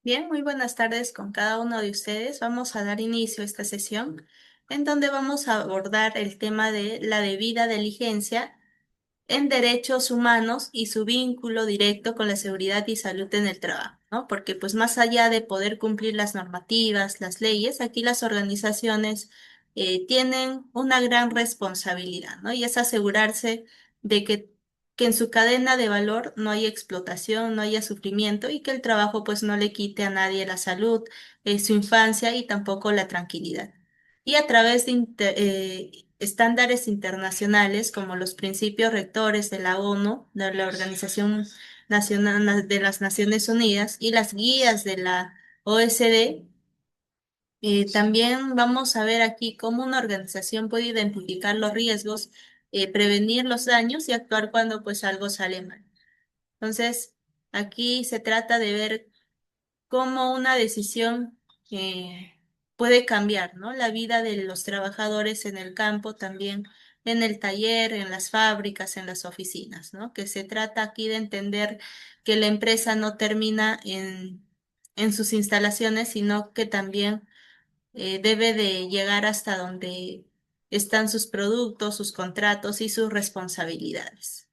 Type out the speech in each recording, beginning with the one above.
Bien, muy buenas tardes con cada uno de ustedes. Vamos a dar inicio a esta sesión en donde vamos a abordar el tema de la debida diligencia en derechos humanos y su vínculo directo con la seguridad y salud en el trabajo, ¿no? Porque pues más allá de poder cumplir las normativas, las leyes, aquí las organizaciones tienen una gran responsabilidad, ¿no? Y es asegurarse de que en su cadena de valor no haya explotación, no haya sufrimiento y que el trabajo pues no le quite a nadie la salud, su infancia y tampoco la tranquilidad. Y a través de estándares internacionales como los principios rectores de la ONU, de la Organización Nacional de las Naciones Unidas y las guías de la OSD. También vamos a ver aquí cómo una organización puede identificar los riesgos, prevenir los daños y actuar cuando pues algo sale mal. Entonces, aquí se trata de ver cómo una decisión puede cambiar, ¿no? La vida de los trabajadores en el campo, también en el taller, en las fábricas, en las oficinas, ¿no? Que se trata aquí de entender que la empresa no termina en sus instalaciones, sino que también debe de llegar hasta donde están sus productos, sus contratos y sus responsabilidades.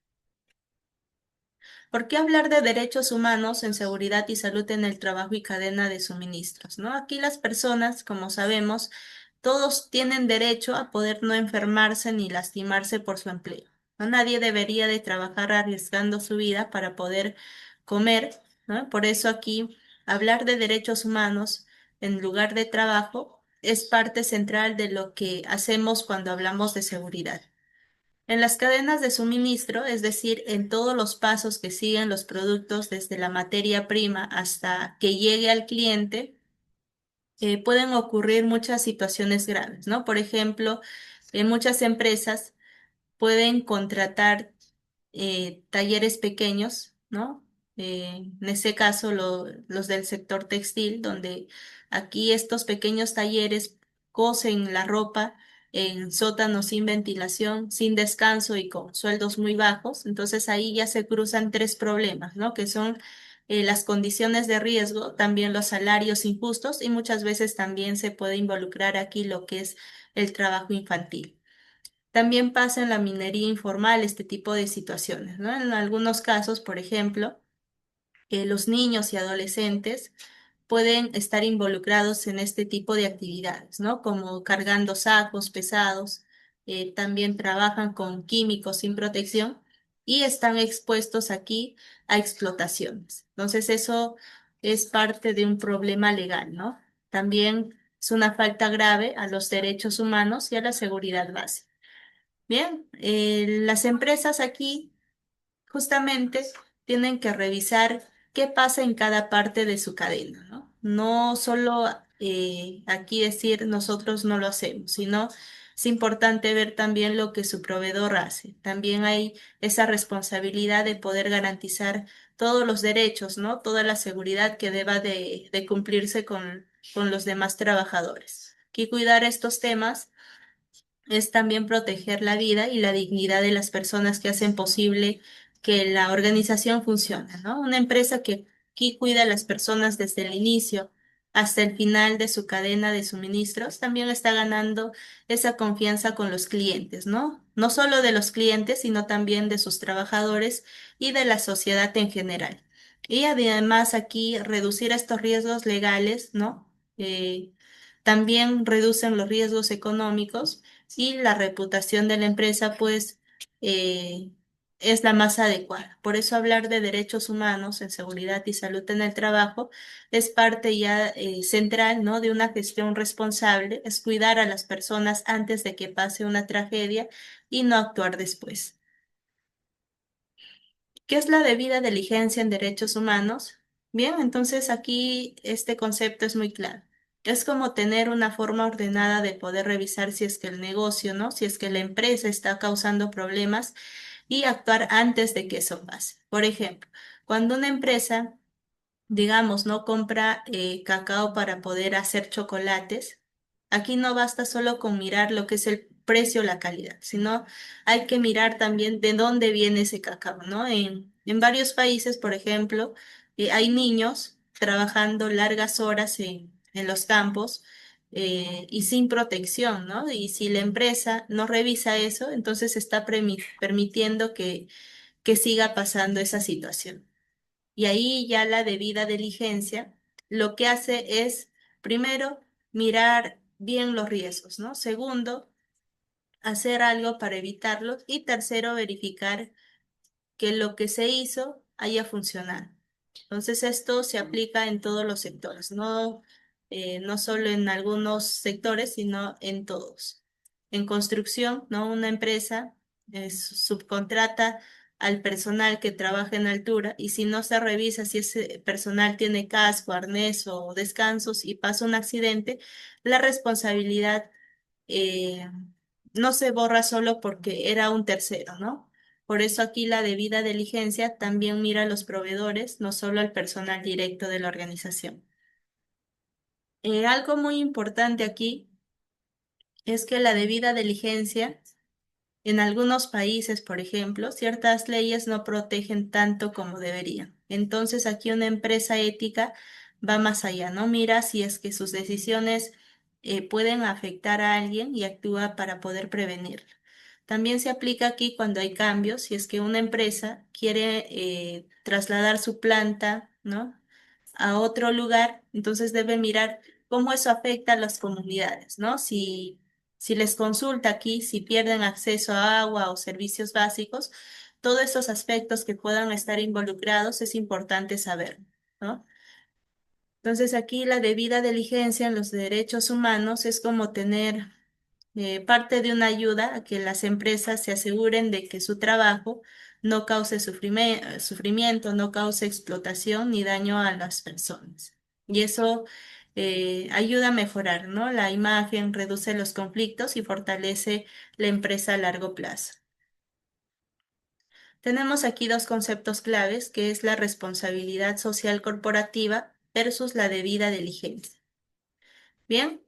¿Por qué hablar de derechos humanos en seguridad y salud en el trabajo y cadena de suministros, ¿no? Aquí las personas, como sabemos, todos tienen derecho a poder no enfermarse ni lastimarse por su empleo, ¿no? Nadie debería de trabajar arriesgando su vida para poder comer, ¿no? Por eso aquí hablar de derechos humanos en lugar de trabajo es parte central de lo que hacemos cuando hablamos de seguridad. En las cadenas de suministro, es decir, en todos los pasos que siguen los productos desde la materia prima hasta que llegue al cliente, pueden ocurrir muchas situaciones graves, ¿no? Por ejemplo, muchas empresas pueden contratar talleres pequeños, ¿no? En ese caso, los del sector textil, donde aquí estos pequeños talleres cosen la ropa en sótanos sin ventilación, sin descanso y con sueldos muy bajos. Entonces ahí ya se cruzan tres problemas, ¿no? Que son las condiciones de riesgo, también los salarios injustos y muchas veces también se puede involucrar aquí lo que es el trabajo infantil. También pasa en la minería informal este tipo de situaciones, ¿no? En algunos casos, por ejemplo, los niños y adolescentes pueden estar involucrados en este tipo de actividades, ¿no? Como cargando sacos pesados, también trabajan con químicos sin protección y están expuestos aquí a explotaciones. Entonces, eso es parte de un problema legal, ¿no? También es una falta grave a los derechos humanos y a la seguridad básica. Bien, las empresas aquí justamente tienen que revisar qué pasa en cada parte de su cadena, ¿no? No solo aquí decir nosotros no lo hacemos, sino es importante ver también lo que su proveedor hace. También hay esa responsabilidad de poder garantizar todos los derechos, ¿no? Toda la seguridad que deba de cumplirse con los demás trabajadores. Aquí cuidar estos temas es también proteger la vida y la dignidad de las personas que hacen posible que la organización funcione, ¿no? Una empresa que aquí cuida a las personas desde el inicio hasta el final de su cadena de suministros, también está ganando esa confianza con los clientes, ¿no? No solo de los clientes, sino también de sus trabajadores y de la sociedad en general. Y además aquí reducir estos riesgos legales, ¿no? También reducen los riesgos económicos y la reputación de la empresa, pues, eh, es la más adecuada. Por eso hablar de derechos humanos en seguridad y salud en el trabajo es parte ya central, ¿no? De una gestión responsable, es cuidar a las personas antes de que pase una tragedia y no actuar después. ¿Qué es la debida diligencia en derechos humanos? Bien, entonces aquí este concepto es muy claro. Es como tener una forma ordenada de poder revisar si es que el negocio, ¿no? Si es que la empresa está causando problemas y actuar antes de que eso pase. Por ejemplo, cuando una empresa, digamos, no compra cacao para poder hacer chocolates, aquí no basta solo con mirar lo que es el precio o la calidad, sino hay que mirar también de dónde viene ese cacao, ¿no? En varios países, por ejemplo, hay niños trabajando largas horas en los campos y sin protección, ¿no? Y si la empresa no revisa eso, entonces está permitiendo que siga pasando esa situación. Y ahí ya la debida diligencia lo que hace es, primero, mirar bien los riesgos, ¿no? Segundo, hacer algo para evitarlos. Y tercero, verificar que lo que se hizo haya funcionado. Entonces, esto se aplica en todos los sectores, no solo en algunos sectores, sino en todos. En construcción, ¿no? Una empresa subcontrata al personal que trabaja en altura y si no se revisa si ese personal tiene casco, arnés o descansos y pasa un accidente, la responsabilidad eh, no se borra solo porque era un tercero, ¿no? Por eso aquí la debida diligencia también mira a los proveedores, no solo al personal directo de la organización. Algo muy importante aquí es que la debida diligencia, en algunos países, por ejemplo, ciertas leyes no protegen tanto como deberían. Entonces aquí una empresa ética va más allá, ¿no? Mira si es que sus decisiones pueden afectar a alguien y actúa para poder prevenirlo. También se aplica aquí cuando hay cambios, si es que una empresa quiere trasladar su planta, ¿no? a otro lugar, entonces debe mirar cómo eso afecta a las comunidades, ¿no? Si les consulta aquí, si pierden acceso a agua o servicios básicos, todos esos aspectos que puedan estar involucrados es importante saber, ¿no? Entonces aquí la debida diligencia en los derechos humanos es como tener parte de una ayuda a que las empresas se aseguren de que su trabajo no cause sufrimiento, no cause explotación ni daño a las personas. Y eso ayuda a mejorar, ¿no? La imagen, reduce los conflictos y fortalece la empresa a largo plazo. Tenemos aquí dos conceptos claves, que es la responsabilidad social corporativa versus la debida diligencia. Bien.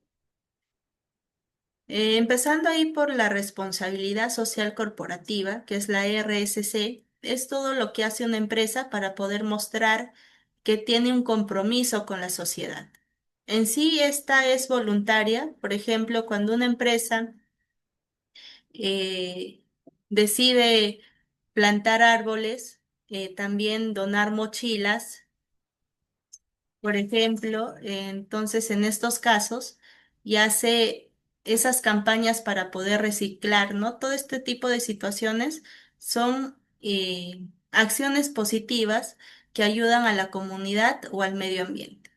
Empezando ahí por la responsabilidad social corporativa, que es la RSC, es todo lo que hace una empresa para poder mostrar que tiene un compromiso con la sociedad. En sí, esta es voluntaria. Por ejemplo, cuando una empresa eh, decide plantar árboles, también donar mochilas, por ejemplo, entonces en estos casos y hace esas campañas para poder reciclar, ¿no? Todo este tipo de situaciones son acciones positivas que ayudan a la comunidad o al medio ambiente.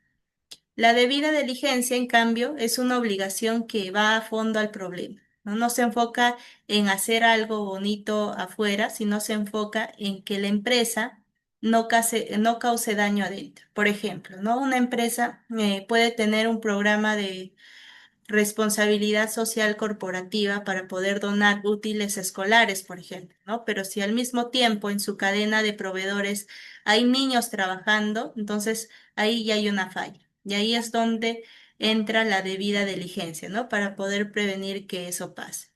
La debida diligencia, en cambio, es una obligación que va a fondo al problema. No, no se enfoca en hacer algo bonito afuera, sino se enfoca en que la empresa no cause daño adentro. Por ejemplo, ¿no? Una empresa puede tener un programa de responsabilidad social corporativa para poder donar útiles escolares, por ejemplo, ¿no? Pero si al mismo tiempo en su cadena de proveedores hay niños trabajando, entonces ahí ya hay una falla. Y ahí es donde entra la debida diligencia, ¿no? Para poder prevenir que eso pase.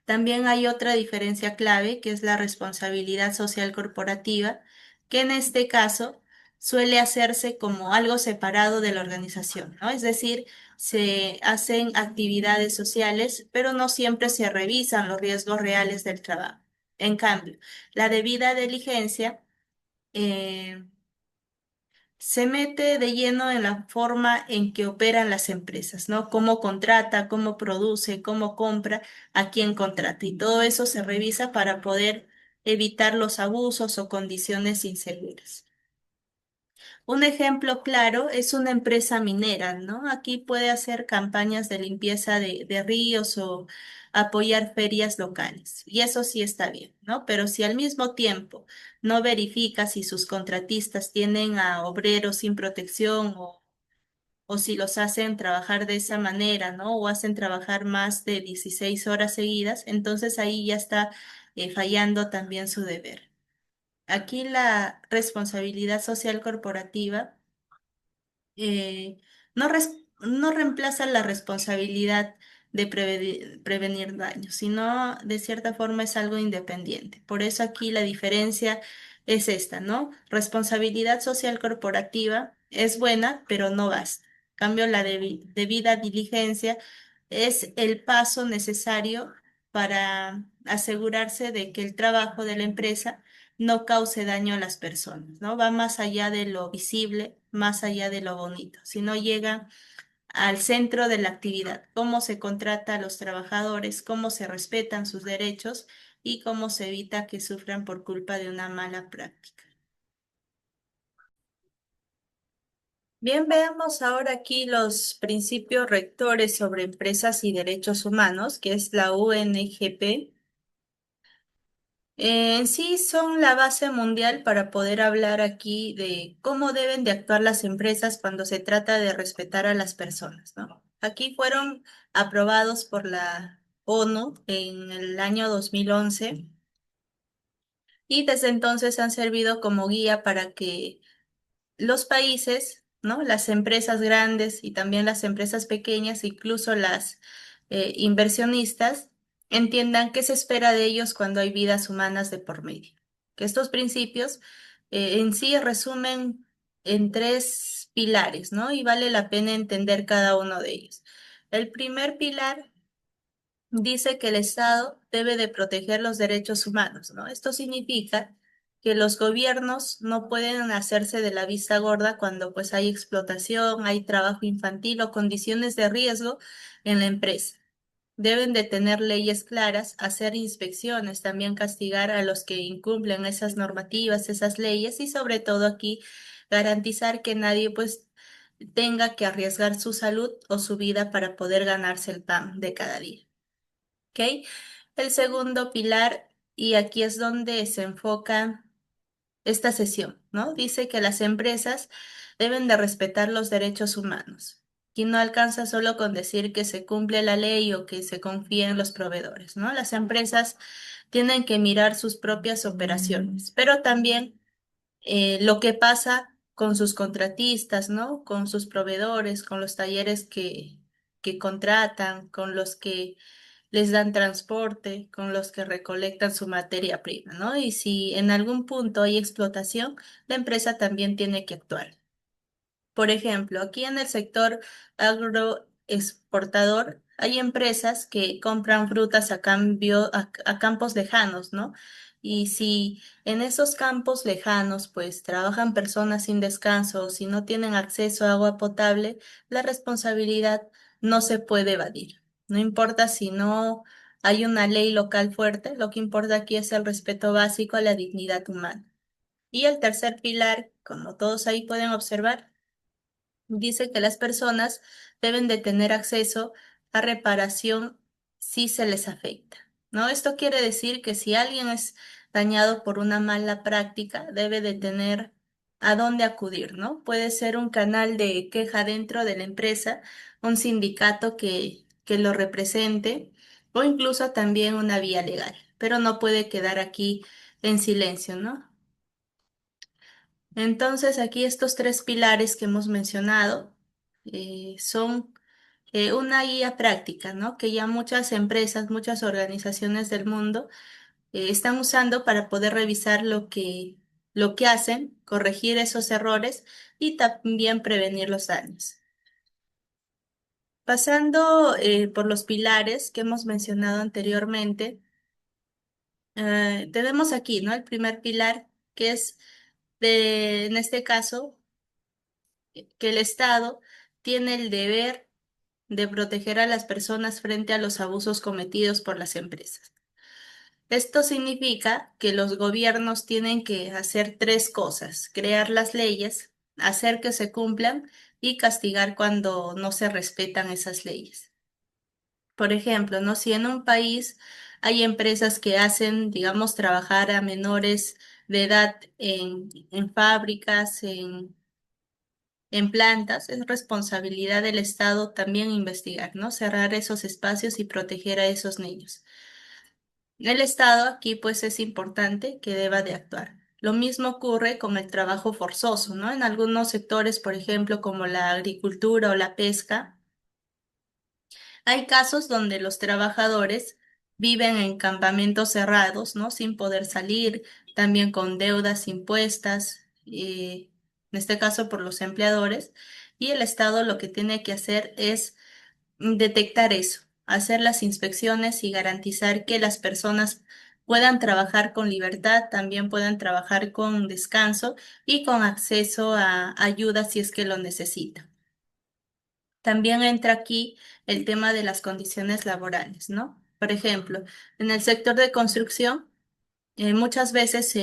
También hay otra diferencia clave, que es la responsabilidad social corporativa, que en este caso suele hacerse como algo separado de la organización, ¿no? Es decir, se hacen actividades sociales, pero no siempre se revisan los riesgos reales del trabajo. En cambio, la debida diligencia eh, se mete de lleno en la forma en que operan las empresas, ¿no? Cómo contrata, cómo produce, cómo compra, a quién contrata. Y todo eso se revisa para poder evitar los abusos o condiciones inseguras. Un ejemplo claro es una empresa minera, ¿no? Aquí puede hacer campañas de limpieza de ríos o apoyar ferias locales. Y eso sí está bien, ¿no? Pero si al mismo tiempo no verifica si sus contratistas tienen a obreros sin protección o si los hacen trabajar de esa manera, ¿no? O hacen trabajar más de 16 horas seguidas, entonces ahí ya está fallando también su deber. Aquí la responsabilidad social corporativa no reemplaza la responsabilidad de prevenir daños, sino de cierta forma es algo independiente. Por eso aquí la diferencia es esta, ¿no? Responsabilidad social corporativa es buena, pero no basta. En cambio, la debida diligencia es el paso necesario para asegurarse de que el trabajo de la empresa no cause daño a las personas, ¿no? Va más allá de lo visible, más allá de lo bonito, sino llega al centro de la actividad, cómo se contrata a los trabajadores, cómo se respetan sus derechos y cómo se evita que sufran por culpa de una mala práctica. Bien, veamos ahora aquí los principios rectores sobre empresas y derechos humanos, que es la UNGP. En sí son la base mundial para poder hablar aquí de cómo deben de actuar las empresas cuando se trata de respetar a las personas, ¿no? Aquí fueron aprobados por la ONU en el año 2011 y desde entonces han servido como guía para que los países, ¿no? Las empresas grandes y también las empresas pequeñas, incluso las inversionistas, entiendan qué se espera de ellos cuando hay vidas humanas de por medio. Que estos principios en sí resumen en tres pilares, ¿no? Y vale la pena entender cada uno de ellos. El primer pilar dice que el Estado debe de proteger los derechos humanos, ¿no? Esto significa que los gobiernos no pueden hacerse de la vista gorda cuando pues hay explotación, hay trabajo infantil o condiciones de riesgo en la empresa. Deben de tener leyes claras, hacer inspecciones, también castigar a los que incumplen esas normativas, esas leyes y sobre todo aquí garantizar que nadie pues tenga que arriesgar su salud o su vida para poder ganarse el pan de cada día. ¿Ok? El segundo pilar, y aquí es donde se enfoca esta sesión, ¿no? Dice que las empresas deben de respetar los derechos humanos. Y no alcanza solo con decir que se cumple la ley o que se confía en los proveedores, ¿no? Las empresas tienen que mirar sus propias operaciones, pero también lo que pasa con sus contratistas, ¿no? Con sus proveedores, con los talleres que contratan, con los que les dan transporte, con los que recolectan su materia prima, ¿no? Y si en algún punto hay explotación, la empresa también tiene que actuar. Por ejemplo, aquí en el sector agroexportador hay empresas que compran frutas a cambio a campos lejanos, ¿no? Y si en esos campos lejanos pues trabajan personas sin descanso o si no tienen acceso a agua potable, la responsabilidad no se puede evadir. No importa si no hay una ley local fuerte, lo que importa aquí es el respeto básico a la dignidad humana. Y el tercer pilar, como todos ahí pueden observar, dice que las personas deben de tener acceso a reparación si se les afecta, ¿no? Esto quiere decir que si alguien es dañado por una mala práctica, debe de tener a dónde acudir, ¿no? Puede ser un canal de queja dentro de la empresa, un sindicato que lo represente o incluso también una vía legal, pero no puede quedar aquí en silencio, ¿no? Entonces, aquí estos tres pilares que hemos mencionado son una guía práctica, ¿no? Que ya muchas empresas, muchas organizaciones del mundo están usando para poder revisar lo que hacen, corregir esos errores y también prevenir los daños. Pasando por los pilares que hemos mencionado anteriormente, tenemos aquí, ¿no? El primer pilar, que es en este caso, que el Estado tiene el deber de proteger a las personas frente a los abusos cometidos por las empresas. Esto significa que los gobiernos tienen que hacer tres cosas: crear las leyes, hacer que se cumplan y castigar cuando no se respetan esas leyes. Por ejemplo, ¿no? Si en un país hay empresas que hacen, digamos, trabajar a menores de edad en fábricas, en plantas, es responsabilidad del Estado también investigar, ¿no? Cerrar esos espacios y proteger a esos niños. El Estado aquí pues es importante que deba de actuar. Lo mismo ocurre con el trabajo forzoso, ¿no? En algunos sectores, por ejemplo, como la agricultura o la pesca, hay casos donde los trabajadores viven en campamentos cerrados, ¿no? Sin poder salir, también con deudas impuestas, en este caso por los empleadores, y el Estado lo que tiene que hacer es detectar eso, hacer las inspecciones y garantizar que las personas puedan trabajar con libertad, también puedan trabajar con descanso y con acceso a ayuda si es que lo necesitan. También entra aquí el tema de las condiciones laborales, ¿no? Por ejemplo, en el sector de construcción, muchas veces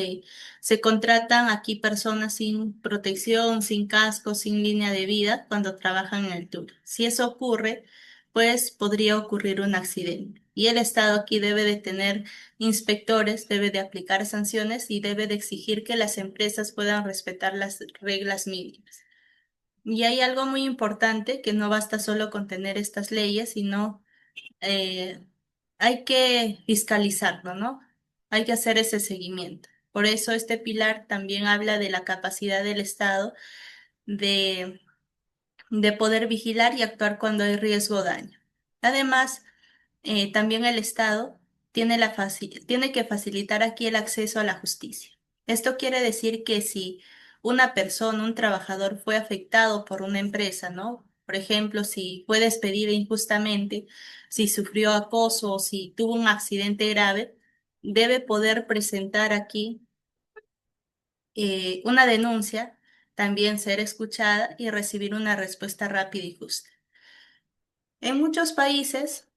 se contratan aquí personas sin protección, sin casco, sin línea de vida cuando trabajan en el tour. Si eso ocurre, pues podría ocurrir un accidente. Y el Estado aquí debe de tener inspectores, debe de aplicar sanciones y debe de exigir que las empresas puedan respetar las reglas mínimas. Y hay algo muy importante que no basta solo con tener estas leyes, sino eh, hay que fiscalizarlo, ¿no? Hay que hacer ese seguimiento. Por eso este pilar también habla de la capacidad del Estado de, de poder vigilar y actuar cuando hay riesgo o daño. Además, también el Estado tiene que facilitar aquí el acceso a la justicia. Esto quiere decir que si una persona, un trabajador fue afectado por una empresa, ¿no? Por ejemplo, si fue despedido injustamente, si sufrió acoso o si tuvo un accidente grave, debe poder presentar aquí una denuncia, también ser escuchada y recibir una respuesta rápida y justa. En muchos países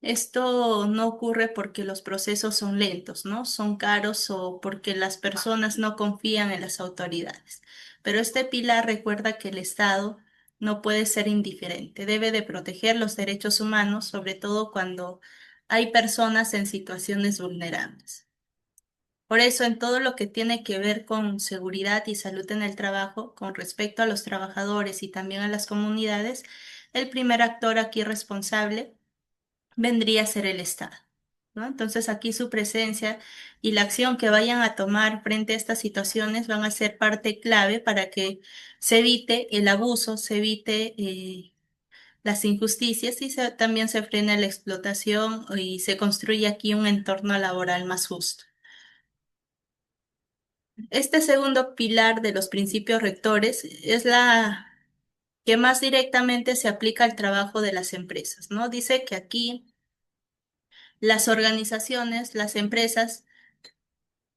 esto no ocurre porque los procesos son lentos, ¿no? Son caros o porque las personas no confían en las autoridades. Pero este pilar recuerda que el Estado no puede ser indiferente, debe de proteger los derechos humanos, sobre todo cuando hay personas en situaciones vulnerables. Por eso, en todo lo que tiene que ver con seguridad y salud en el trabajo, con respecto a los trabajadores y también a las comunidades, el primer actor aquí responsable vendría a ser el Estado, ¿no? Entonces, aquí su presencia y la acción que vayan a tomar frente a estas situaciones van a ser parte clave para que se evite el abuso, se evite las injusticias y también se frene la explotación y se construye aquí un entorno laboral más justo. Este segundo pilar de los principios rectores es la que más directamente se aplica al trabajo de las empresas, ¿no? Dice que aquí las organizaciones, las empresas,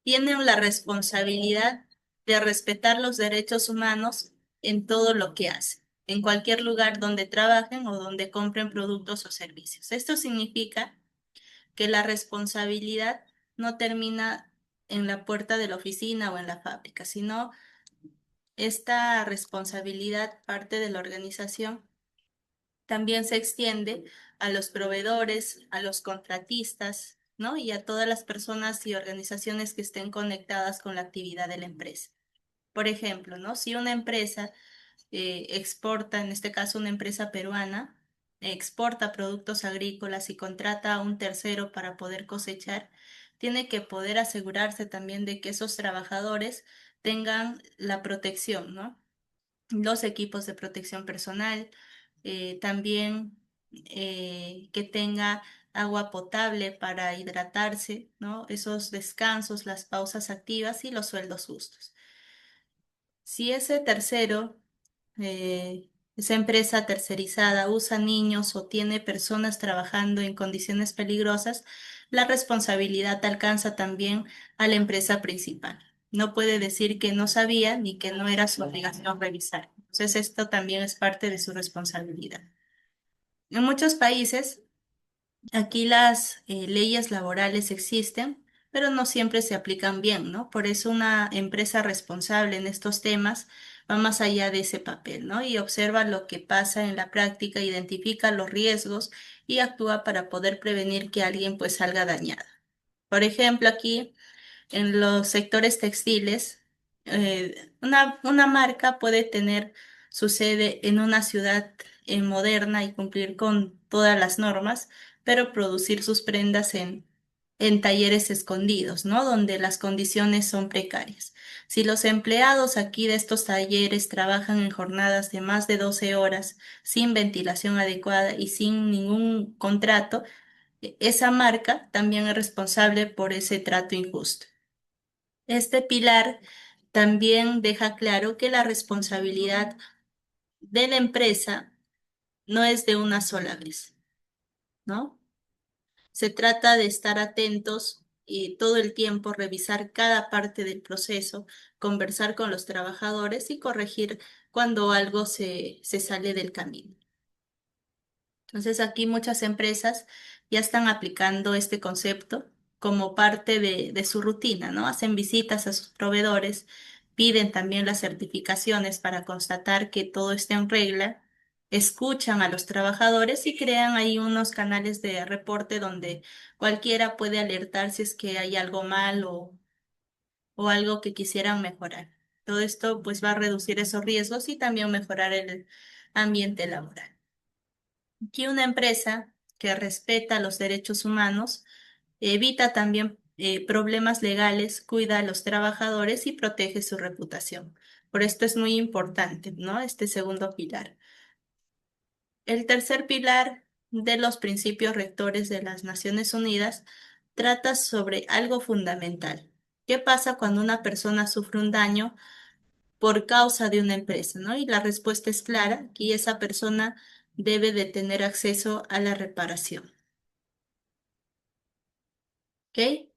tienen la responsabilidad de respetar los derechos humanos en todo lo que hacen, en cualquier lugar donde trabajen o donde compren productos o servicios. Esto significa que la responsabilidad no termina en la puerta de la oficina o en la fábrica, sino esta responsabilidad parte de la organización también se extiende a los proveedores, a los contratistas, ¿no? Y a todas las personas y organizaciones que estén conectadas con la actividad de la empresa. Por ejemplo, ¿no? Si una empresa exporta, en este caso una empresa peruana, exporta productos agrícolas y contrata a un tercero para poder cosechar, tiene que poder asegurarse también de que esos trabajadores tengan la protección, ¿no? Los equipos de protección personal, también que tenga agua potable para hidratarse, ¿no? Esos descansos, las pausas activas y los sueldos justos. Si ese tercero, esa empresa tercerizada usa niños o tiene personas trabajando en condiciones peligrosas, la responsabilidad alcanza también a la empresa principal. No puede decir que no sabía ni que no era su obligación revisar. Entonces, esto también es parte de su responsabilidad. En muchos países, aquí las leyes laborales existen, pero no siempre se aplican bien, ¿no? Por eso una empresa responsable en estos temas va más allá de ese papel, ¿no? Y observa lo que pasa en la práctica, identifica los riesgos y actúa para poder prevenir que alguien pues salga dañado. Por ejemplo, aquí en los sectores textiles, una marca puede tener su sede en una ciudad moderna y cumplir con todas las normas, pero producir sus prendas en talleres escondidos, ¿no? Donde las condiciones son precarias. Si los empleados aquí de estos talleres trabajan en jornadas de más de 12 horas, sin ventilación adecuada y sin ningún contrato, esa marca también es responsable por ese trato injusto. Este pilar también deja claro que la responsabilidad de la empresa no es de una sola vez, ¿no? Se trata de estar atentos y todo el tiempo revisar cada parte del proceso, conversar con los trabajadores y corregir cuando algo se sale del camino. Entonces aquí muchas empresas ya están aplicando este concepto como parte de su rutina, ¿no? Hacen visitas a sus proveedores, piden también las certificaciones para constatar que todo esté en regla, escuchan a los trabajadores y crean ahí unos canales de reporte donde cualquiera puede alertar si es que hay algo mal o algo que quisieran mejorar. Todo esto pues va a reducir esos riesgos y también mejorar el ambiente laboral. Aquí una empresa que respeta los derechos humanos evita también problemas legales, cuida a los trabajadores y protege su reputación. Por esto es muy importante, ¿no? Este segundo pilar. El tercer pilar de los principios rectores de las Naciones Unidas trata sobre algo fundamental. ¿Qué pasa cuando una persona sufre un daño por causa de una empresa, ¿no? Y la respuesta es clara, que esa persona debe de tener acceso a la reparación. ¿Ok?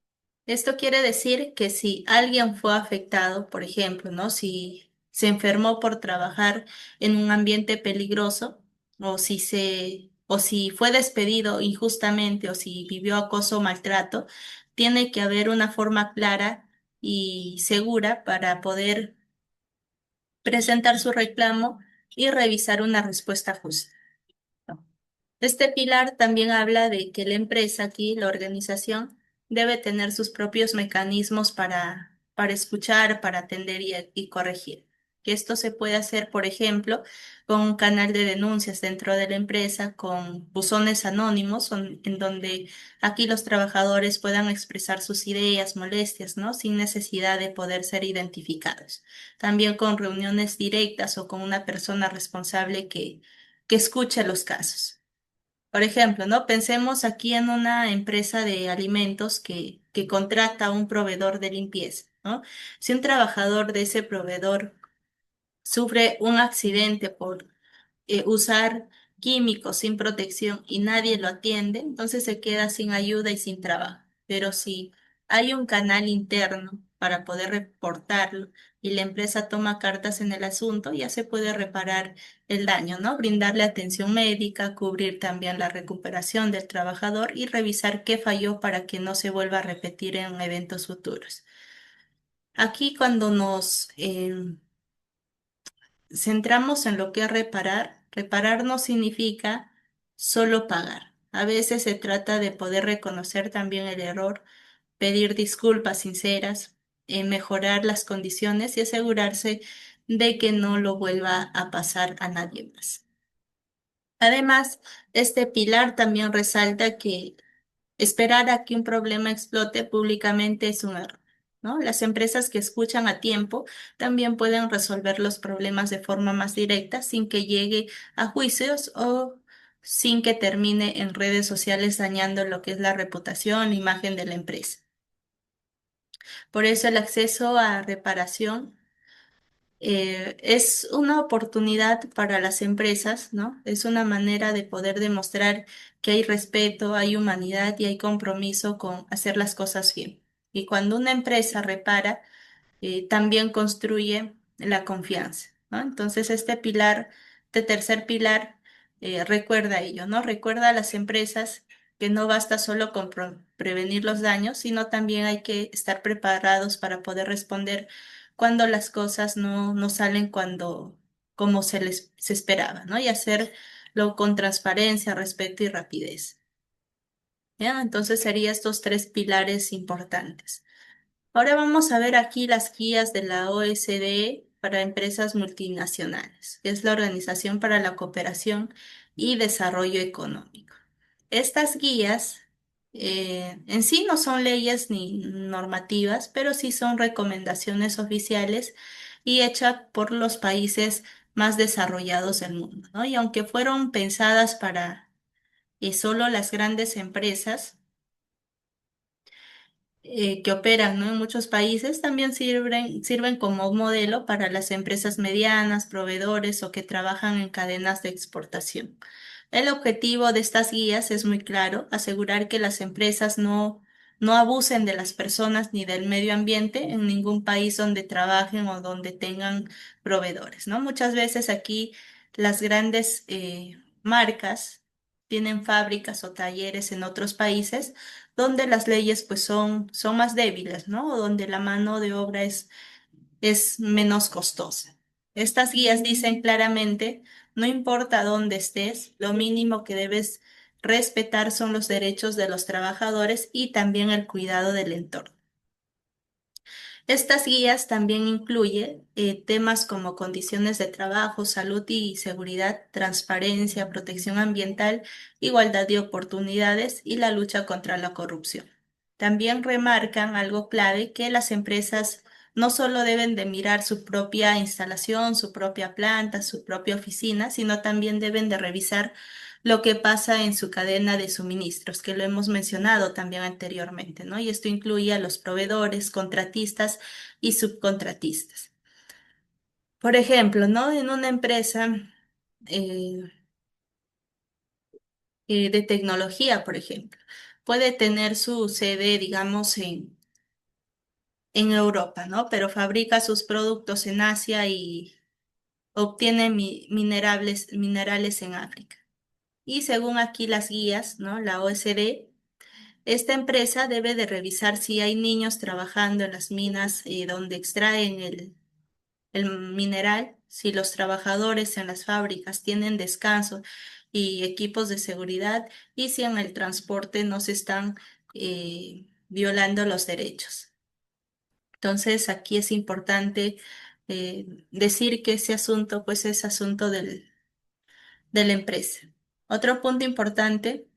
Esto quiere decir que si alguien fue afectado, por ejemplo, ¿no? Si se enfermó por trabajar en un ambiente peligroso, o si fue despedido injustamente, o si vivió acoso o maltrato, tiene que haber una forma clara y segura para poder presentar su reclamo y revisar una respuesta justa. Este pilar también habla de que la empresa aquí, la organización, debe tener sus propios mecanismos para escuchar, para atender y corregir. Que esto se puede hacer, por ejemplo, con un canal de denuncias dentro de la empresa, con buzones anónimos, en donde aquí los trabajadores puedan expresar sus ideas, molestias, ¿no? Sin necesidad de poder ser identificados. También con reuniones directas o con una persona responsable que escuche los casos. Por ejemplo, ¿no? Pensemos aquí en una empresa de alimentos que contrata a un proveedor de limpieza, ¿no? Si un trabajador de ese proveedor sufre un accidente por usar químicos sin protección y nadie lo atiende, entonces se queda sin ayuda y sin trabajo. Pero si hay un canal interno para poder reportarlo y la empresa toma cartas en el asunto, ya se puede reparar el daño, ¿no? Brindarle atención médica, cubrir también la recuperación del trabajador y revisar qué falló para que no se vuelva a repetir en eventos futuros. Aquí cuando nos centramos en lo que es reparar, reparar no significa solo pagar. A veces se trata de poder reconocer también el error, pedir disculpas sinceras, mejorar las condiciones y asegurarse de que no lo vuelva a pasar a nadie más. Además, este pilar también resalta que esperar a que un problema explote públicamente es un error, ¿no? Las empresas que escuchan a tiempo también pueden resolver los problemas de forma más directa sin que llegue a juicios o sin que termine en redes sociales dañando lo que es la reputación, la imagen de la empresa. Por eso el acceso a reparación es una oportunidad para las empresas, ¿no? Es una manera de poder demostrar que hay respeto, hay humanidad y hay compromiso con hacer las cosas bien. Y cuando una empresa repara, también construye la confianza, ¿no? Entonces, este tercer pilar, recuerda ello, ¿no? Recuerda a las empresas que no basta solo con prevenir los daños, sino también hay que estar preparados para poder responder cuando las cosas no salen como se esperaba, ¿no? Y hacerlo con transparencia, respeto y rapidez. ¿Ya? Entonces, serían estos tres pilares importantes. Ahora vamos a ver aquí las guías de la OSDE para empresas multinacionales, que es la Organización para la Cooperación y Desarrollo Económico. Estas guías en sí no son leyes ni normativas, pero sí son recomendaciones oficiales y hechas por los países más desarrollados del mundo, ¿no? Y aunque fueron pensadas para solo las grandes empresas, que operan, ¿no? En muchos países también sirven como modelo para las empresas medianas, proveedores o que trabajan en cadenas de exportación. El objetivo de estas guías es muy claro: asegurar que las empresas no abusen de las personas ni del medio ambiente en ningún país donde trabajen o donde tengan proveedores, ¿no? Muchas veces aquí las grandes marcas tienen fábricas o talleres en otros países donde las leyes pues son más débiles, ¿no? O donde la mano de obra es menos costosa. Estas guías dicen claramente: no importa dónde estés, lo mínimo que debes respetar son los derechos de los trabajadores y también el cuidado del entorno. Estas guías también incluyen temas como condiciones de trabajo, salud y seguridad, transparencia, protección ambiental, igualdad de oportunidades y la lucha contra la corrupción. También remarcan algo clave: que las empresas no solo deben de mirar su propia instalación, su propia planta, su propia oficina, sino también deben de revisar lo que pasa en su cadena de suministros, que lo hemos mencionado también anteriormente, ¿no? Y esto incluye a los proveedores, contratistas y subcontratistas. Por ejemplo, ¿no? En una empresa eh, de tecnología, por ejemplo, puede tener su sede, digamos, en Europa, ¿no? Pero fabrica sus productos en Asia y obtiene minerales en África. Y según aquí las guías, ¿no? La OSD, esta empresa debe de revisar si hay niños trabajando en las minas donde extraen el mineral, si los trabajadores en las fábricas tienen descanso y equipos de seguridad, y si en el transporte no se están violando los derechos. Entonces, aquí es importante decir que ese asunto, pues, es asunto de la empresa. Otro punto importante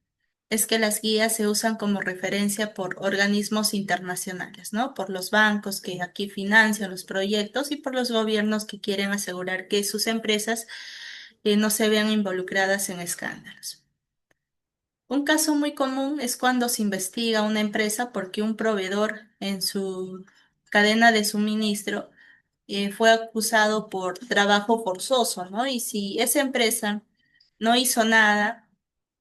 es que las guías se usan como referencia por organismos internacionales, ¿no? Por los bancos que aquí financian los proyectos y por los gobiernos que quieren asegurar que sus empresas no se vean involucradas en escándalos. Un caso muy común es cuando se investiga una empresa porque un proveedor en su cadena de suministro fue acusado por trabajo forzoso, ¿no? Y si esa empresa no hizo nada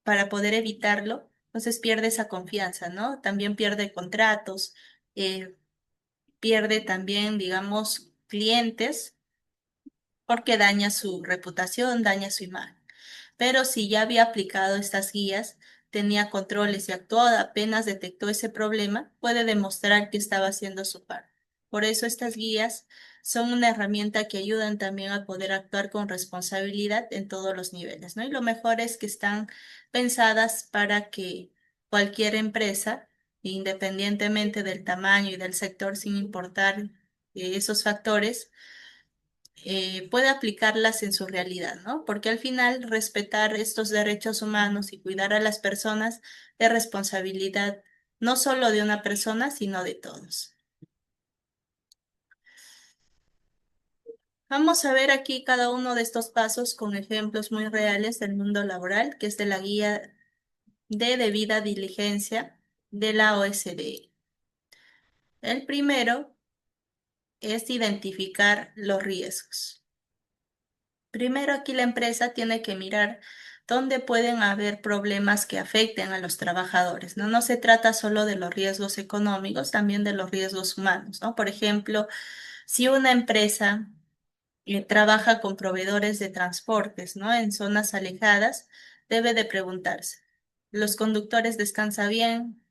para poder evitarlo, entonces pierde esa confianza, ¿no? También pierde contratos, eh, pierde también, digamos, clientes porque daña su reputación, daña su imagen. Pero si ya había aplicado estas guías, tenía controles y actuó apenas detectó ese problema, puede demostrar que estaba haciendo su parte. Por eso estas guías son una herramienta que ayudan también a poder actuar con responsabilidad en todos los niveles, ¿no? Y lo mejor es que están pensadas para que cualquier empresa, independientemente del tamaño y del sector, sin importar esos factores, puede aplicarlas en su realidad, ¿no? Porque al final respetar estos derechos humanos y cuidar a las personas es responsabilidad no solo de una persona, sino de todos. Vamos a ver aquí cada uno de estos pasos con ejemplos muy reales del mundo laboral, que es de la guía de debida diligencia de la OSDE. El primero es identificar los riesgos. Primero aquí la empresa tiene que mirar dónde pueden haber problemas que afecten a los trabajadores, ¿no? No se trata solo de los riesgos económicos, también de los riesgos humanos, ¿no? Por ejemplo, si una empresa trabaja con proveedores de transportes, ¿no? En zonas alejadas, debe de preguntarse: ¿los conductores descansan bien?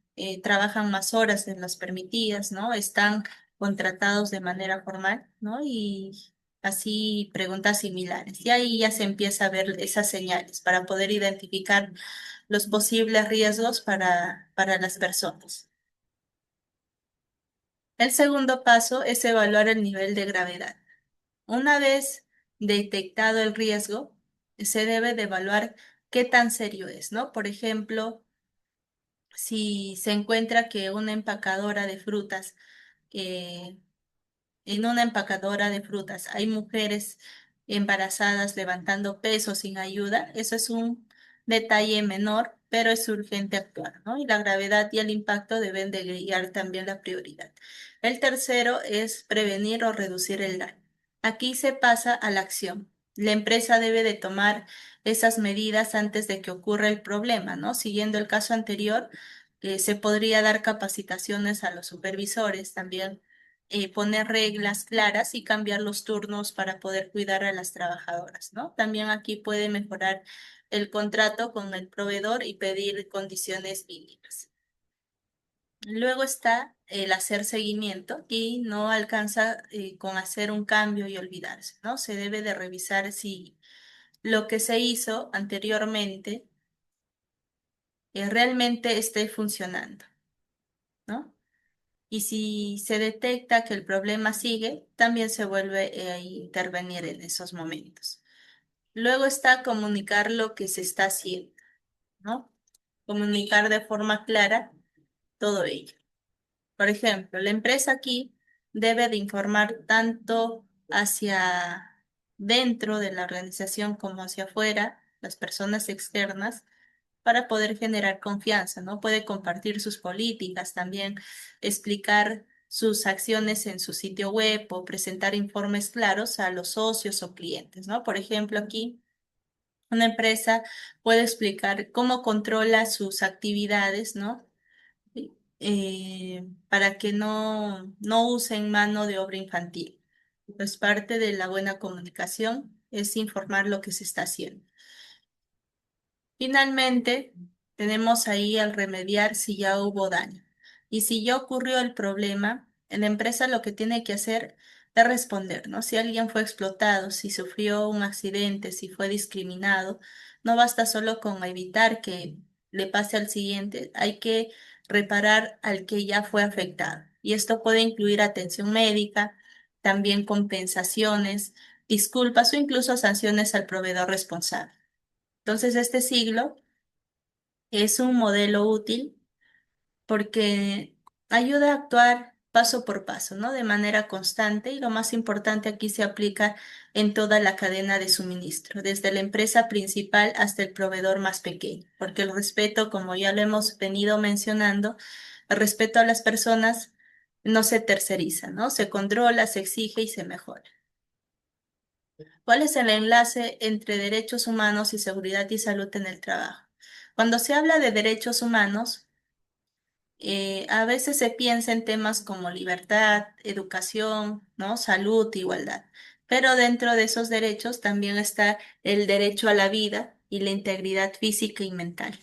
¿Trabajan más horas de las permitidas? ¿No? ¿Están contratados de manera formal? ¿No? Y así preguntas similares. Y ahí ya se empieza a ver esas señales para poder identificar los posibles riesgos para las personas. El segundo paso es evaluar el nivel de gravedad. Una vez detectado el riesgo, se debe de evaluar qué tan serio es, ¿no? Por ejemplo, si se encuentra que una empacadora de frutas, eh, en una empacadora de frutas hay mujeres embarazadas levantando peso sin ayuda, eso es un detalle menor, pero es urgente actuar, ¿no? Y la gravedad y el impacto deben de guiar también la prioridad. El tercero es prevenir o reducir el daño. Aquí se pasa a la acción. La empresa debe de tomar esas medidas antes de que ocurra el problema, ¿no? Siguiendo el caso anterior, se podría dar capacitaciones a los supervisores también, poner reglas claras y cambiar los turnos para poder cuidar a las trabajadoras, ¿no? También aquí puede mejorar el contrato con el proveedor y pedir condiciones mínimas. Luego está el hacer seguimiento y no alcanza con hacer un cambio y olvidarse, ¿no? Se debe de revisar si lo que se hizo anteriormente realmente esté funcionando, ¿no? Y si se detecta que el problema sigue, también se vuelve a intervenir en esos momentos. Luego está comunicar lo que se está haciendo, ¿no? Comunicar de forma clara todo ello. Por ejemplo, la empresa aquí debe de informar tanto hacia dentro de la organización como hacia afuera, las personas externas, para poder generar confianza, ¿no? Puede compartir sus políticas, también explicar sus acciones en su sitio web o presentar informes claros a los socios o clientes, ¿no? Por ejemplo, aquí una empresa puede explicar cómo controla sus actividades, ¿no? Para que no usen mano de obra infantil. Pues parte de la buena comunicación es informar lo que se está haciendo. Finalmente, tenemos ahí el remediar si ya hubo daño. Y si ya ocurrió el problema, la empresa lo que tiene que hacer es responder, ¿no? Si alguien fue explotado, si sufrió un accidente, si fue discriminado, no basta solo con evitar que le pase al siguiente, hay que reparar al que ya fue afectado. Y esto puede incluir atención médica, también compensaciones, disculpas o incluso sanciones al proveedor responsable. Entonces, este siglo es un modelo útil porque ayuda a actuar paso por paso, ¿no? De manera constante y lo más importante aquí se aplica en toda la cadena de suministro, desde la empresa principal hasta el proveedor más pequeño, porque el respeto, como ya lo hemos venido mencionando, el respeto a las personas no se terceriza, ¿no? Se controla, se exige y se mejora. ¿Cuál es el enlace entre derechos humanos y seguridad y salud en el trabajo? Cuando se habla de derechos humanos, a veces se piensa en temas como libertad, educación, ¿no? Salud, igualdad. Pero dentro de esos derechos también está el derecho a la vida y la integridad física y mental.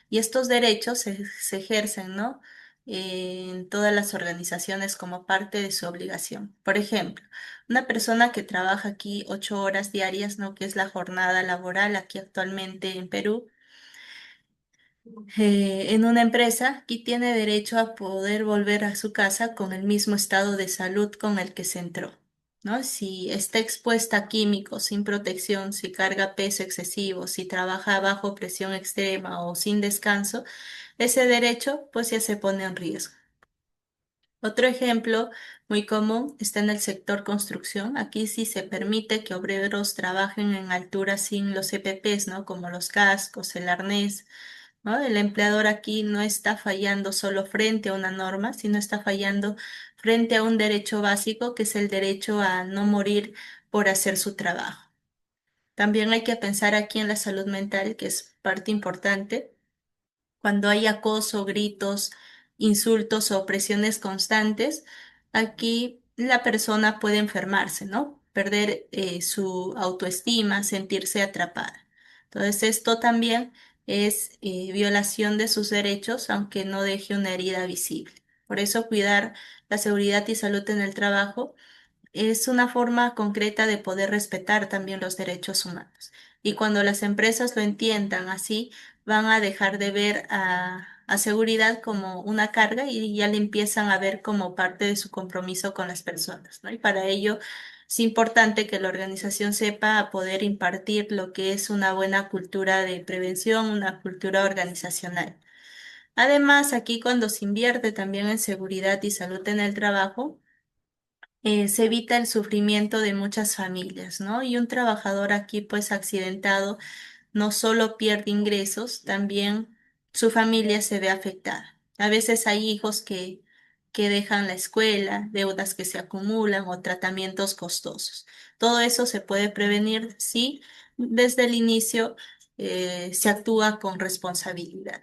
Y estos derechos se ejercen, ¿no? En todas las organizaciones como parte de su obligación. Por ejemplo, una persona que trabaja aquí 8 horas diarias, ¿no? Que es la jornada laboral aquí actualmente en Perú, en una empresa, aquí tiene derecho a poder volver a su casa con el mismo estado de salud con el que se entró, ¿no? Si está expuesta a químicos sin protección, si carga peso excesivo, si trabaja bajo presión extrema o sin descanso, ese derecho pues ya se pone en riesgo. Otro ejemplo muy común está en el sector construcción. Aquí sí se permite que obreros trabajen en altura sin los EPPs, ¿no? Como los cascos, el arnés, ¿no? El empleador aquí no está fallando solo frente a una norma, sino está fallando frente a un derecho básico, que es el derecho a no morir por hacer su trabajo. También hay que pensar aquí en la salud mental, que es parte importante. Cuando hay acoso, gritos, insultos o presiones constantes, aquí la persona puede enfermarse, ¿no? Perder su autoestima, sentirse atrapada. Entonces, esto también es violación de sus derechos, aunque no deje una herida visible. Por eso, cuidar la seguridad y salud en el trabajo es una forma concreta de poder respetar también los derechos humanos. Y cuando las empresas lo entiendan así, van a dejar de ver a seguridad como una carga y ya le empiezan a ver como parte de su compromiso con las personas, ¿no? Y para ello es importante que la organización sepa poder impartir lo que es una buena cultura de prevención, una cultura organizacional. Además, aquí cuando se invierte también en seguridad y salud en el trabajo, se evita el sufrimiento de muchas familias, ¿no? Y un trabajador aquí, pues accidentado, no solo pierde ingresos, también su familia se ve afectada. A veces hay hijos que dejan la escuela, deudas que se acumulan o tratamientos costosos. Todo eso se puede prevenir si desde el inicio se actúa con responsabilidad.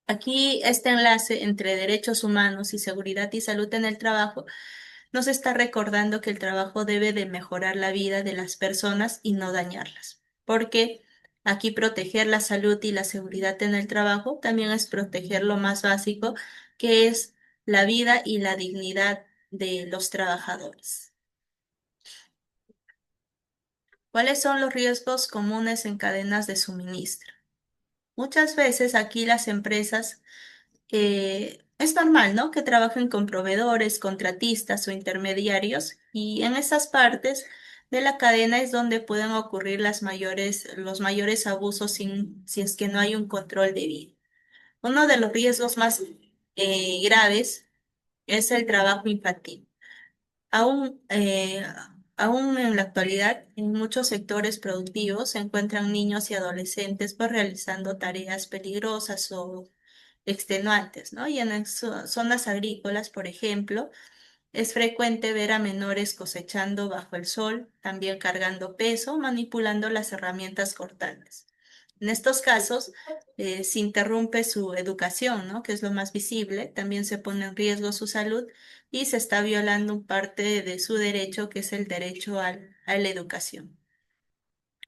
Aquí este enlace entre derechos humanos y seguridad y salud en el trabajo nos está recordando que el trabajo debe de mejorar la vida de las personas y no dañarlas, porque aquí proteger la salud y la seguridad en el trabajo también es proteger lo más básico, que es la vida y la dignidad de los trabajadores. ¿Cuáles son los riesgos comunes en cadenas de suministro? Muchas veces aquí las empresas es normal, ¿no? Que trabajen con proveedores, contratistas o intermediarios y en esas partes de la cadena es donde pueden ocurrir los mayores abusos si es que no hay un control debido. Uno de los riesgos más graves es el trabajo infantil. Aún, aún en la actualidad, en muchos sectores productivos se encuentran niños y adolescentes pues realizando tareas peligrosas o extenuantes, ¿no? Y en zonas agrícolas, por ejemplo, es frecuente ver a menores cosechando bajo el sol, también cargando peso, manipulando las herramientas cortantes. En estos casos, se interrumpe su educación, ¿no? Que es lo más visible, también se pone en riesgo su salud y se está violando un parte de su derecho, que es el derecho a la educación.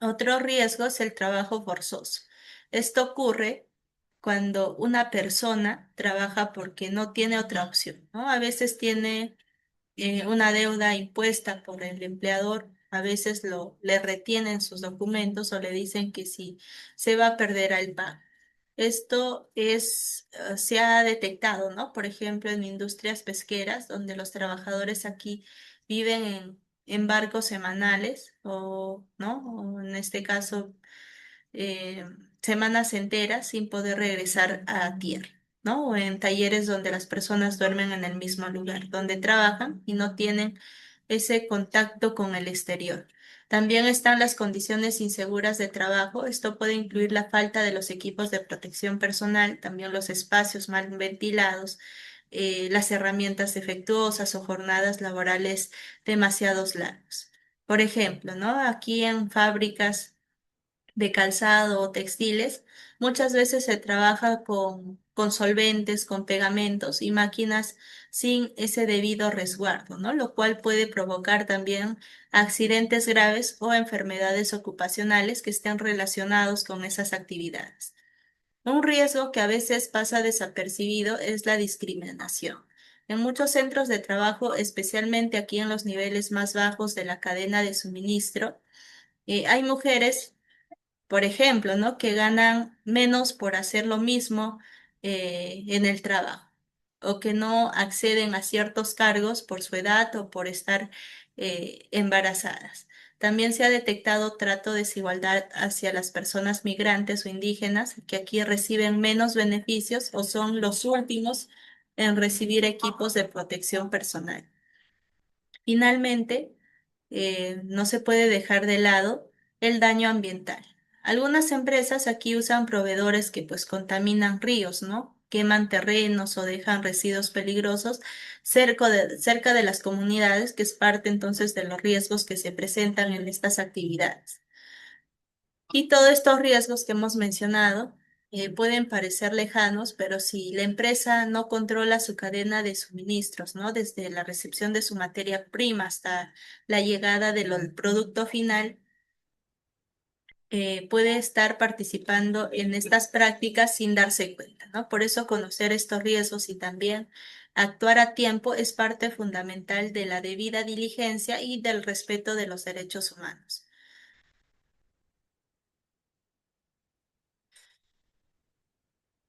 Otro riesgo es el trabajo forzoso. Esto ocurre cuando una persona trabaja porque no tiene otra opción, ¿no? A veces tiene una deuda impuesta por el empleador, a veces le retienen sus documentos o le dicen que si se va a perder el pago. Esto se ha detectado, ¿no? Por ejemplo, en industrias pesqueras, donde los trabajadores aquí viven en barcos semanales o, ¿no? O en este caso eh, semanas enteras sin poder regresar a tierra, ¿no? O en talleres donde las personas duermen en el mismo lugar donde trabajan y no tienen ese contacto con el exterior. También están las condiciones inseguras de trabajo. Esto puede incluir la falta de los equipos de protección personal, también los espacios mal ventilados, las herramientas defectuosas o jornadas laborales demasiados largos. Por ejemplo, ¿no? Aquí en fábricas de calzado o textiles, muchas veces se trabaja con solventes, con pegamentos y máquinas sin ese debido resguardo, ¿no? Lo cual puede provocar también accidentes graves o enfermedades ocupacionales que estén relacionados con esas actividades. Un riesgo que a veces pasa desapercibido es la discriminación. En muchos centros de trabajo, especialmente aquí en los niveles más bajos de la cadena de suministro, hay mujeres por ejemplo, ¿no? Que ganan menos por hacer lo mismo en el trabajo o que no acceden a ciertos cargos por su edad o por estar embarazadas. También se ha detectado trato de desigualdad hacia las personas migrantes o indígenas que aquí reciben menos beneficios o son los últimos en recibir equipos de protección personal. Finalmente, no se puede dejar de lado el daño ambiental. Algunas empresas aquí usan proveedores que pues contaminan ríos, ¿no? Queman terrenos o dejan residuos peligrosos cerca de las comunidades, que es parte entonces de los riesgos que se presentan en estas actividades. Y todos estos riesgos que hemos mencionado pueden parecer lejanos, pero si la empresa no controla su cadena de suministros, ¿no? Desde la recepción de su materia prima hasta la llegada del producto final, puede estar participando en estas prácticas sin darse cuenta, ¿no? Por eso conocer estos riesgos y también actuar a tiempo es parte fundamental de la debida diligencia y del respeto de los derechos humanos.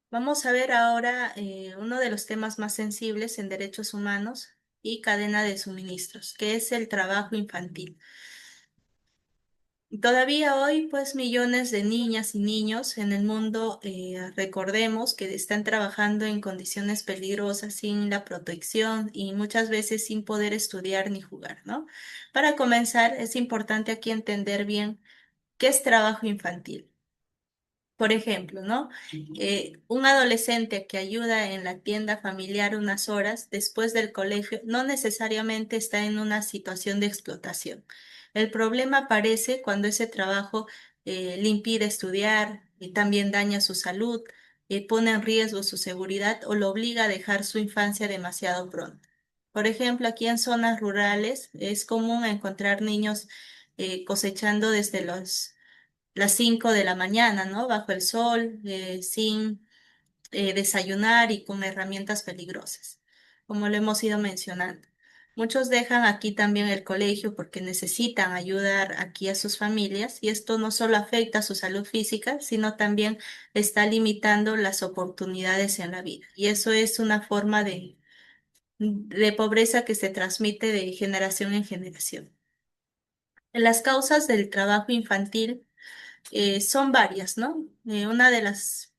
Vamos a ver ahora uno de los temas más sensibles en derechos humanos y cadena de suministros, que es el trabajo infantil. Todavía hoy, pues millones de niñas y niños en el mundo, recordemos que están trabajando en condiciones peligrosas sin la protección y muchas veces sin poder estudiar ni jugar, ¿no? Para comenzar, es importante aquí entender bien qué es trabajo infantil. Por ejemplo, ¿no? Un adolescente que ayuda en la tienda familiar unas horas después del colegio no necesariamente está en una situación de explotación. El problema aparece cuando ese trabajo le impide estudiar y también daña su salud, pone en riesgo su seguridad o lo obliga a dejar su infancia demasiado pronto. Por ejemplo, aquí en zonas rurales es común encontrar niños cosechando desde las 5 de la mañana, ¿no? Bajo el sol, sin desayunar y con herramientas peligrosas, como lo hemos ido mencionando. Muchos dejan aquí también el colegio porque necesitan ayudar aquí a sus familias y esto no solo afecta a su salud física, sino también está limitando las oportunidades en la vida. Y eso es una forma de pobreza que se transmite de generación en generación. Las causas del trabajo infantil son varias, ¿no? Una de las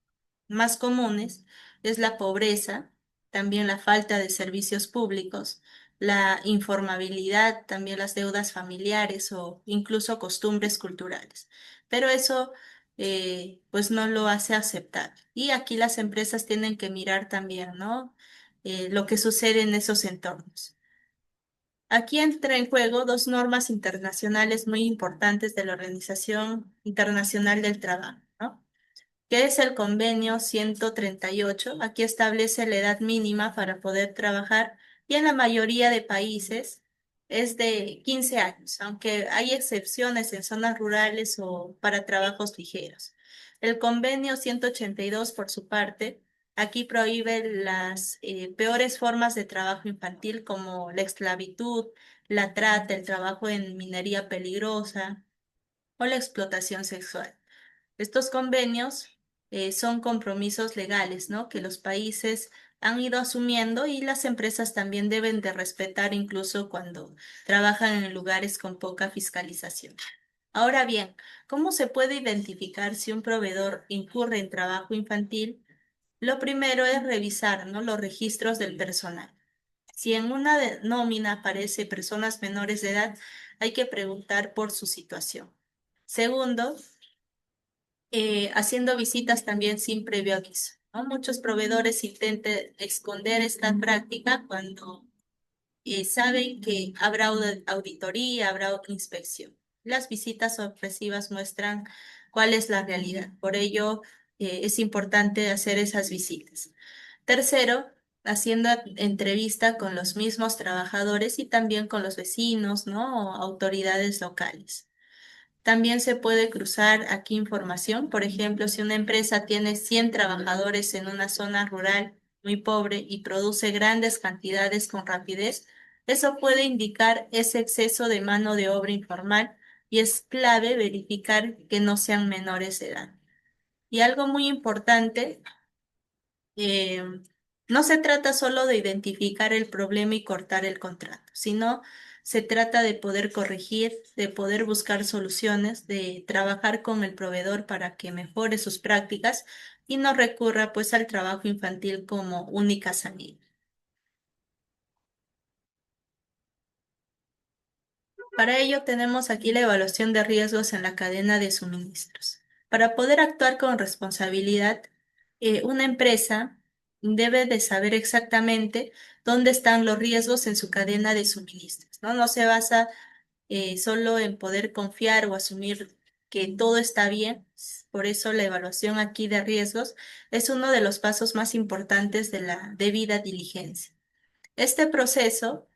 más comunes es la pobreza, también la falta de servicios públicos, la informabilidad, también las deudas familiares o incluso costumbres culturales. Pero eso, pues no lo hace aceptar. Y aquí las empresas tienen que mirar también, ¿no? Lo que sucede en esos entornos. Aquí entra en juego dos normas internacionales muy importantes de la Organización Internacional del Trabajo, ¿no? Que es el convenio 138. Aquí establece la edad mínima para poder trabajar y en la mayoría de países es de 15 años, aunque hay excepciones en zonas rurales o para trabajos ligeros. El convenio 182, por su parte, aquí prohíbe las peores formas de trabajo infantil como la esclavitud, la trata, el trabajo en minería peligrosa o la explotación sexual. Estos convenios son compromisos legales, ¿no? Que los países han ido asumiendo y las empresas también deben de respetar incluso cuando trabajan en lugares con poca fiscalización. Ahora bien, ¿cómo se puede identificar si un proveedor incurre en trabajo infantil? Lo primero es revisar, ¿no? Los registros del personal. Si en una nómina aparece personas menores de edad, hay que preguntar por su situación. Segundo, haciendo visitas también sin previo aviso, ¿no? Muchos proveedores intentan esconder esta práctica cuando saben que habrá auditoría, habrá inspección. Las visitas sorpresivas muestran cuál es la realidad. Por ello, es importante hacer esas visitas. Tercero, haciendo entrevista con los mismos trabajadores y también con los vecinos, ¿no? O autoridades locales. También se puede cruzar aquí información. Por ejemplo, si una empresa tiene 100 trabajadores en una zona rural muy pobre y produce grandes cantidades con rapidez, eso puede indicar ese exceso de mano de obra informal y es clave verificar que no sean menores de edad. Y algo muy importante, eh, no se trata solo de identificar el problema y cortar el contrato, sino se trata de poder corregir, de poder buscar soluciones, de trabajar con el proveedor para que mejore sus prácticas y no recurra pues al trabajo infantil como única salida. Para ello tenemos aquí la evaluación de riesgos en la cadena de suministros. Para poder actuar con responsabilidad, una empresa debe de saber exactamente dónde están los riesgos en su cadena de suministros, ¿no? No se basa solo en poder confiar o asumir que todo está bien. Por eso la evaluación aquí de riesgos es uno de los pasos más importantes de la debida diligencia. Este proceso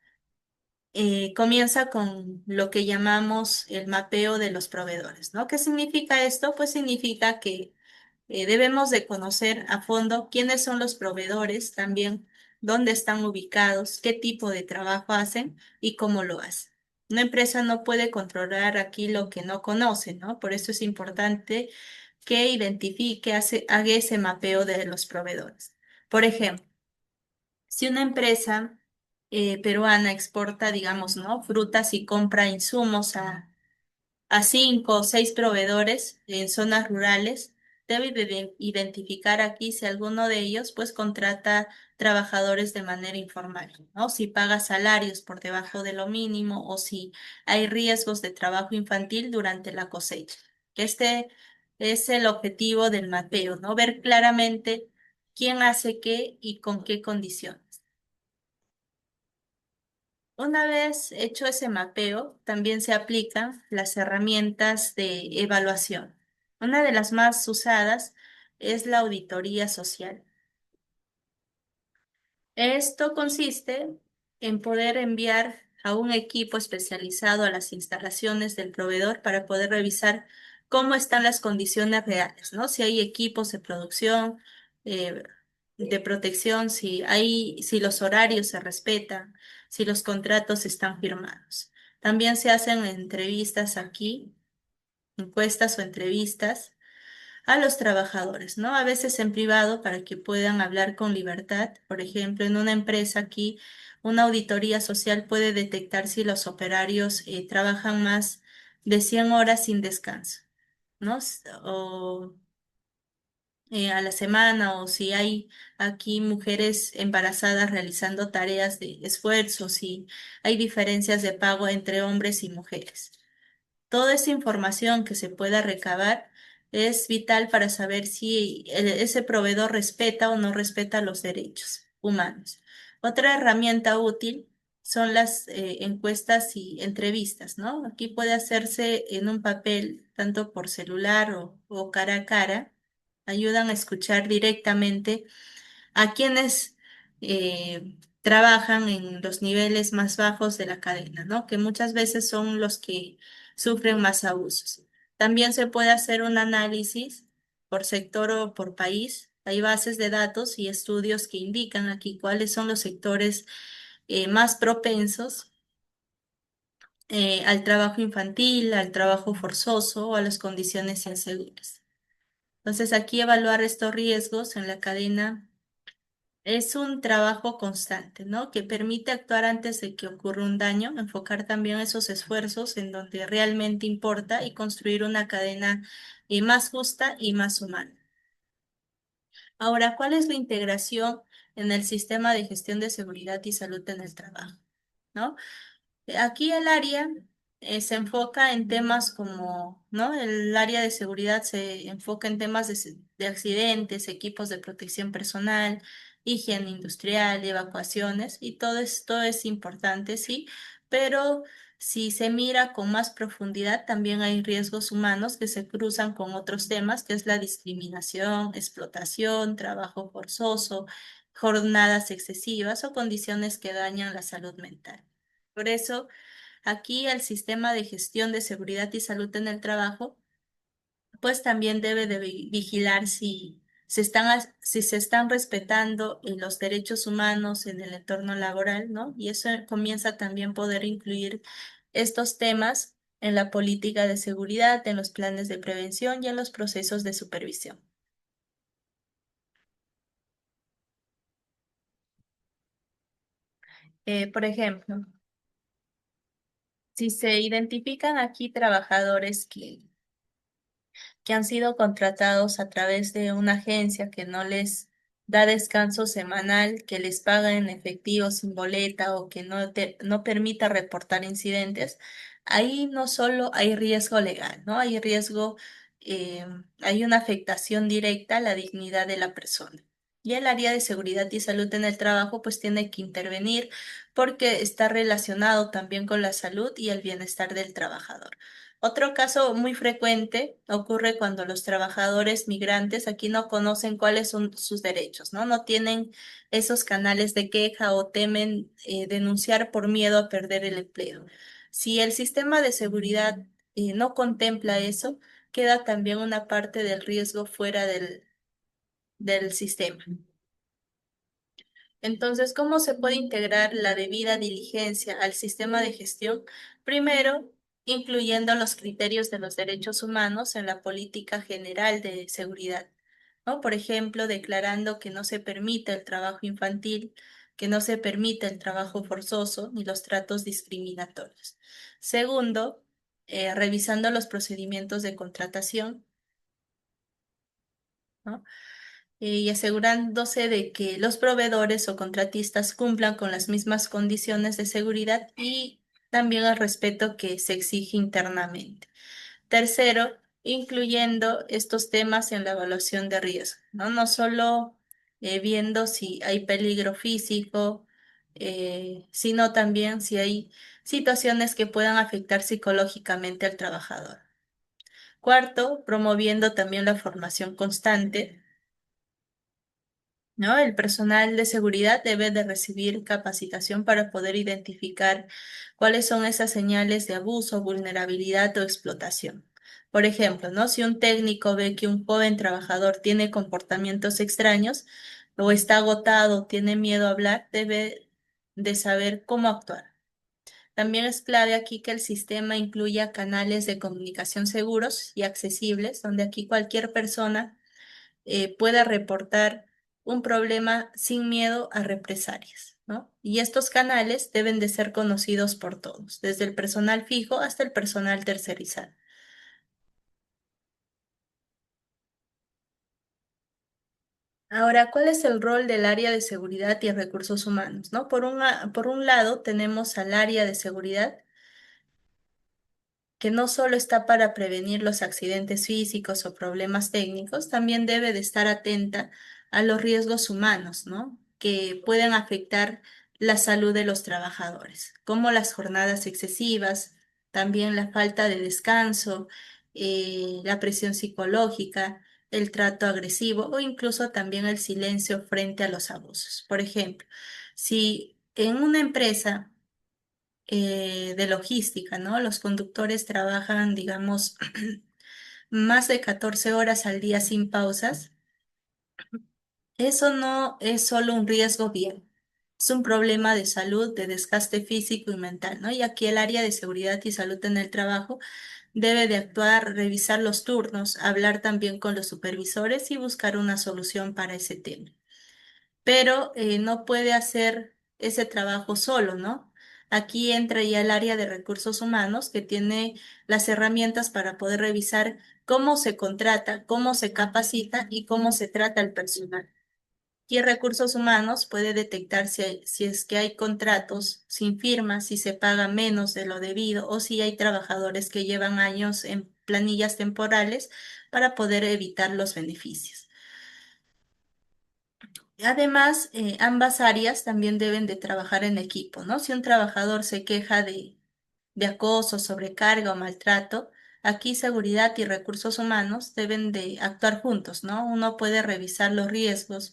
comienza con lo que llamamos el mapeo de los proveedores, ¿no? ¿Qué significa esto? Pues significa que debemos de conocer a fondo quiénes son los proveedores, también dónde están ubicados, qué tipo de trabajo hacen y cómo lo hacen. Una empresa no puede controlar aquí lo que no conoce, ¿no? Por eso es importante que identifique, haga ese mapeo de los proveedores. Por ejemplo, si una empresa peruana exporta, digamos, ¿no? Frutas y compra insumos a 5 o 6 proveedores en zonas rurales, debe de identificar aquí si alguno de ellos pues contrata trabajadores de manera informal, ¿no? Si paga salarios por debajo de lo mínimo o si hay riesgos de trabajo infantil durante la cosecha. Que este es el objetivo del mapeo, ¿no? Ver claramente quién hace qué y con qué condiciones. Una vez hecho ese mapeo, también se aplican las herramientas de evaluación. Una de las más usadas es la auditoría social. Esto consiste en poder enviar a un equipo especializado a las instalaciones del proveedor para poder revisar cómo están las condiciones reales, ¿no? Si hay equipos de producción, eh, de protección, si los horarios se respetan, si los contratos están firmados. También se hacen entrevistas aquí, encuestas o entrevistas a los trabajadores, ¿no? A veces en privado para que puedan hablar con libertad. Por ejemplo, en una empresa aquí, una auditoría social puede detectar si los operarios trabajan más de 100 horas sin descanso, ¿no? O a la semana, o si hay aquí mujeres embarazadas realizando tareas de esfuerzo, si hay diferencias de pago entre hombres y mujeres. Toda esa información que se pueda recabar es vital para saber si ese proveedor respeta o no respeta los derechos humanos. Otra herramienta útil son las encuestas y entrevistas, ¿no? Aquí puede hacerse en un papel, tanto por celular o cara a cara. Ayudan a escuchar directamente a quienes trabajan en los niveles más bajos de la cadena, ¿no? Que muchas veces son los que sufren más abusos. También se puede hacer un análisis por sector o por país. Hay bases de datos y estudios que indican aquí cuáles son los sectores más propensos al trabajo infantil, al trabajo forzoso o a las condiciones inseguras. Entonces, aquí evaluar estos riesgos en la cadena es un trabajo constante, ¿no? Que permite actuar antes de que ocurra un daño, enfocar también esos esfuerzos en donde realmente importa y construir una cadena más justa y más humana. Ahora, ¿cuál es la integración en el sistema de gestión de seguridad y salud en el trabajo? ¿No? Aquí el área se enfoca en temas como, ¿no? El área de seguridad se enfoca en temas de accidentes, equipos de protección personal, higiene industrial, evacuaciones, y todo esto es importante, sí, pero si se mira con más profundidad, también hay riesgos humanos que se cruzan con otros temas, que es la discriminación, explotación, trabajo forzoso, jornadas excesivas o condiciones que dañan la salud mental. Por eso, aquí el sistema de gestión de seguridad y salud en el trabajo, pues también debe de vigilar si se están respetando los derechos humanos en el entorno laboral, ¿no? Y eso comienza también poder incluir estos temas en la política de seguridad, en los planes de prevención y en los procesos de supervisión. Por ejemplo, si se identifican aquí trabajadores que han sido contratados a través de una agencia que no les da descanso semanal, que les paga en efectivo sin boleta o que no permita reportar incidentes, ahí no solo hay riesgo legal, ¿no? Hay riesgo, eh, hay una afectación directa a la dignidad de la persona. Y el área de seguridad y salud en el trabajo pues tiene que intervenir porque está relacionado también con la salud y el bienestar del trabajador. Otro caso muy frecuente ocurre cuando los trabajadores migrantes aquí no conocen cuáles son sus derechos, ¿no? No tienen esos canales de queja o temen denunciar por miedo a perder el empleo. Si el sistema de seguridad no contempla eso, queda también una parte del riesgo fuera del sistema. Entonces, ¿cómo se puede integrar la debida diligencia al sistema de gestión? Primero, incluyendo los criterios de los derechos humanos en la política general de seguridad, ¿no? Por ejemplo, declarando que no se permite el trabajo infantil, que no se permite el trabajo forzoso ni los tratos discriminatorios. Segundo, revisando los procedimientos de contratación, ¿no? Y asegurándose de que los proveedores o contratistas cumplan con las mismas condiciones de seguridad y también el respeto que se exige internamente. Tercero, incluyendo estos temas en la evaluación de riesgo, ¿no? No solo viendo si hay peligro físico, sino también si hay situaciones que puedan afectar psicológicamente al trabajador. Cuarto, promoviendo también la formación constante, ¿no? El personal de seguridad debe de recibir capacitación para poder identificar cuáles son esas señales de abuso, vulnerabilidad o explotación. Por ejemplo, ¿no? Si un técnico ve que un joven trabajador tiene comportamientos extraños o está agotado, tiene miedo a hablar, debe de saber cómo actuar. También es clave aquí que el sistema incluya canales de comunicación seguros y accesibles, donde aquí cualquier persona pueda reportar un problema sin miedo a represalias, ¿no? Y estos canales deben de ser conocidos por todos, desde el personal fijo hasta el personal tercerizado. Ahora, ¿cuál es el rol del área de seguridad y recursos humanos? ¿No? Por un lado, tenemos al área de seguridad que no solo está para prevenir los accidentes físicos o problemas técnicos, también debe de estar atenta a los riesgos humanos, ¿no? Que pueden afectar la salud de los trabajadores, como las jornadas excesivas, también la falta de descanso, la presión psicológica, el trato agresivo o incluso también el silencio frente a los abusos. Por ejemplo, si en una empresa de logística, ¿no? Los conductores trabajan, digamos, más de 14 horas al día sin pausas. Eso no es solo un riesgo vial, es un problema de salud, de desgaste físico y mental, ¿no? Y aquí el área de seguridad y salud en el trabajo debe de actuar, revisar los turnos, hablar también con los supervisores y buscar una solución para ese tema, pero no puede hacer ese trabajo solo, ¿no? Aquí entra ya el área de recursos humanos que tiene las herramientas para poder revisar cómo se contrata, cómo se capacita y cómo se trata al personal. Y recursos humanos puede detectar si es que hay contratos sin firma, si se paga menos de lo debido o si hay trabajadores que llevan años en planillas temporales para poder evitar los beneficios. Además, ambas áreas también deben de trabajar en equipo, ¿no? Si un trabajador se queja de acoso, sobrecarga o maltrato, aquí seguridad y recursos humanos deben de actuar juntos, ¿no? Uno puede revisar los riesgos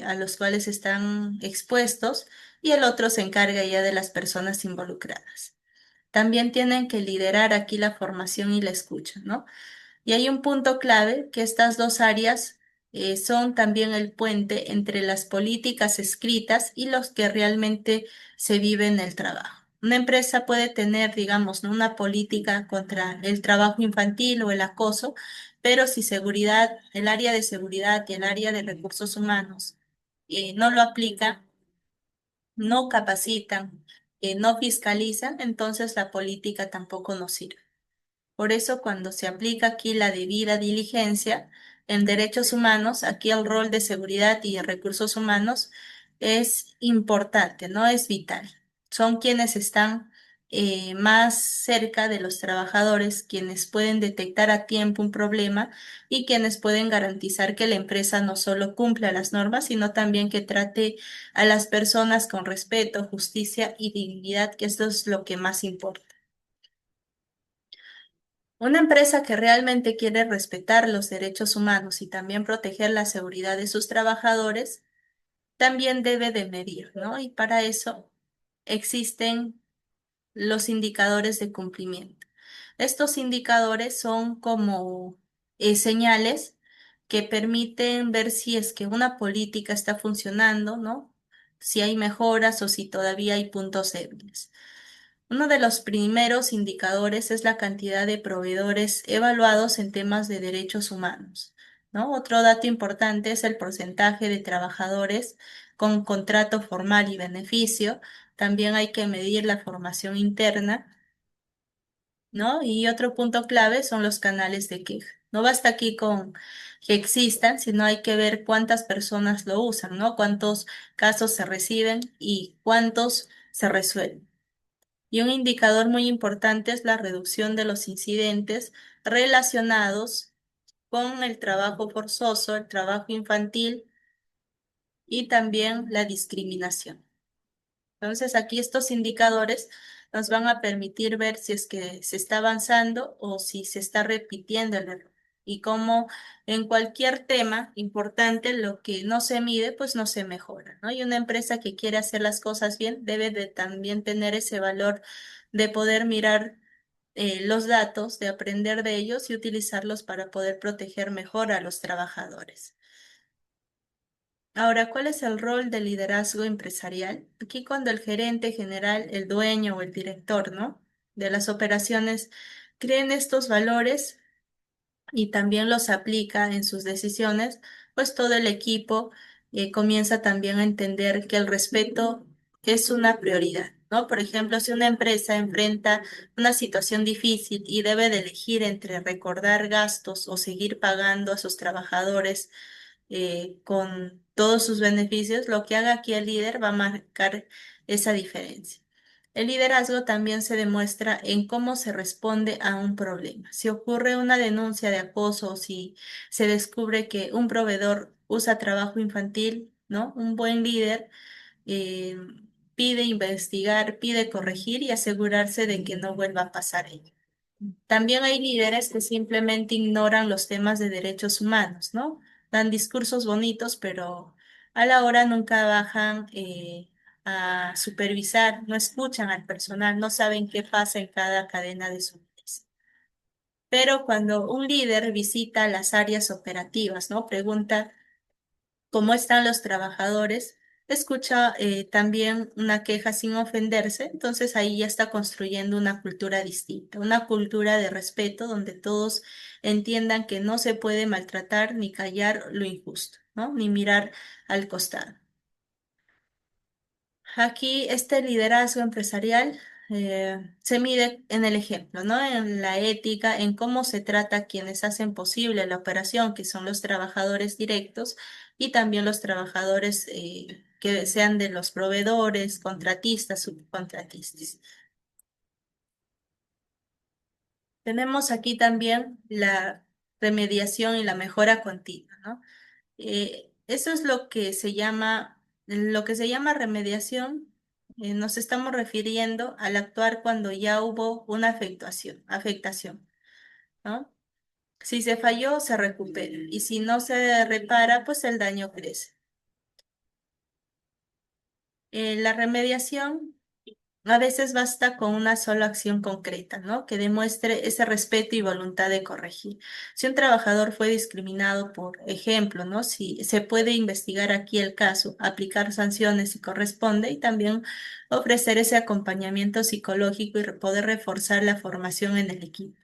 a los cuales están expuestos y el otro se encarga ya de las personas involucradas. También tienen que liderar aquí la formación y la escucha, ¿no? Y hay un punto clave que estas dos áreas son también el puente entre las políticas escritas y los que realmente se vive en el trabajo. Una empresa puede tener, digamos, ¿no? una política contra el trabajo infantil o el acoso, pero si seguridad, el área de seguridad y el área de recursos humanos no lo aplican, no capacitan, no fiscalizan, entonces la política tampoco nos sirve. Por eso, cuando se aplica aquí la debida diligencia en derechos humanos, aquí el rol de seguridad y de recursos humanos es importante, no es vital. Son quienes están más cerca de los trabajadores, quienes pueden detectar a tiempo un problema y quienes pueden garantizar que la empresa no solo cumpla las normas, sino también que trate a las personas con respeto, justicia y dignidad, que esto es lo que más importa. Una empresa que realmente quiere respetar los derechos humanos y también proteger la seguridad de sus trabajadores, también debe de medir, ¿no? Y para eso existen los indicadores de cumplimiento. Estos indicadores son como señales que permiten ver si es que una política está funcionando, ¿no? Si hay mejoras o si todavía hay puntos débiles. Uno de los primeros indicadores es la cantidad de proveedores evaluados en temas de derechos humanos, ¿no? Otro dato importante es el porcentaje de trabajadores con contrato formal y beneficio. También hay que medir la formación interna, ¿no? Y otro punto clave son los canales de queja. No basta aquí con que existan, sino hay que ver cuántas personas lo usan, ¿no? Cuántos casos se reciben y cuántos se resuelven. Y un indicador muy importante es la reducción de los incidentes relacionados con el trabajo forzoso, el trabajo infantil y también la discriminación. Entonces, aquí estos indicadores nos van a permitir ver si es que se está avanzando o si se está repitiendo el error. Y como en cualquier tema importante, lo que no se mide, pues no se mejora, ¿no? Y una empresa que quiere hacer las cosas bien debe de también tener ese valor de poder mirar los datos, de aprender de ellos y utilizarlos para poder proteger mejor a los trabajadores. Ahora, ¿cuál es el rol del liderazgo empresarial? Aquí cuando el gerente general, el dueño o el director, ¿no? De las operaciones creen estos valores y también los aplica en sus decisiones, pues todo el equipo comienza también a entender que el respeto es una prioridad, ¿no? Por ejemplo, si una empresa enfrenta una situación difícil y debe de elegir entre recordar gastos o seguir pagando a sus trabajadores, con todos sus beneficios, lo que haga aquí el líder va a marcar esa diferencia. El liderazgo también se demuestra en cómo se responde a un problema. Si ocurre una denuncia de acoso o si se descubre que un proveedor usa trabajo infantil, ¿no? Un buen líder eh, pide investigar, pide corregir y asegurarse de que no vuelva a pasar ello. También hay líderes que simplemente ignoran los temas de derechos humanos, ¿no? Dan discursos bonitos, pero a la hora nunca bajan a supervisar, no escuchan al personal, no saben qué pasa en cada cadena de suministro. Pero cuando un líder visita las áreas operativas, ¿no? Pregunta cómo están los trabajadores, escucha también una queja sin ofenderse, entonces ahí ya está construyendo una cultura distinta, una cultura de respeto donde todos entiendan que no se puede maltratar ni callar lo injusto, ¿no? Ni mirar al costado. Aquí este liderazgo empresarial se mide en el ejemplo, ¿no? En la ética, en cómo se trata a quienes hacen posible la operación, que son los trabajadores directos y también los trabajadores que sean de los proveedores, contratistas, subcontratistas. Tenemos aquí también la remediación y la mejora continua, ¿no? Eso es lo que se llama remediación. Nos estamos refiriendo al actuar cuando ya hubo una afectación, ¿no? Si se falló, se recupera. Y si no se repara, pues el daño crece. La remediación a veces basta con una sola acción concreta, ¿no? Que demuestre ese respeto y voluntad de corregir. Si un trabajador fue discriminado, por ejemplo, ¿no? Si se puede investigar aquí el caso, aplicar sanciones si corresponde y también ofrecer ese acompañamiento psicológico y poder reforzar la formación en el equipo.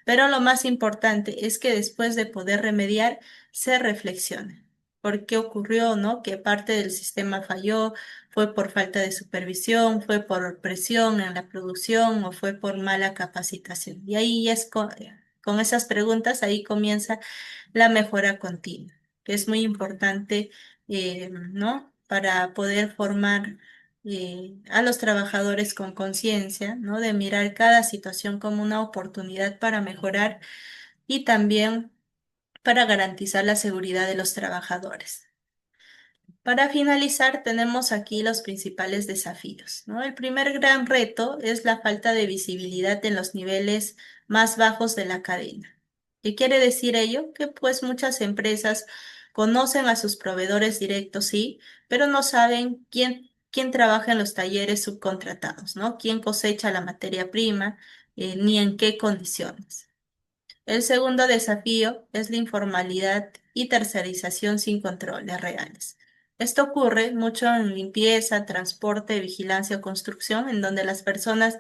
Pero lo más importante es que después de poder remediar, se reflexione. ¿Por qué ocurrió, no? ¿Qué parte del sistema falló? ¿Fue por falta de supervisión? ¿Fue por presión en la producción? ¿O fue por mala capacitación? Y ahí es con esas preguntas, ahí comienza la mejora continua, que es muy importante, ¿no? Para poder formar a los trabajadores con conciencia, ¿no? De mirar cada situación como una oportunidad para mejorar y también para garantizar la seguridad de los trabajadores. Para finalizar, tenemos aquí los principales desafíos, ¿no? El primer gran reto es la falta de visibilidad en los niveles más bajos de la cadena. ¿Qué quiere decir ello? Que pues muchas empresas conocen a sus proveedores directos, sí, pero no saben quién trabaja en los talleres subcontratados, ¿no? Quién cosecha la materia prima, ni en qué condiciones. El segundo desafío es la informalidad y tercerización sin controles reales. Esto ocurre mucho en limpieza, transporte, vigilancia o construcción, en donde las personas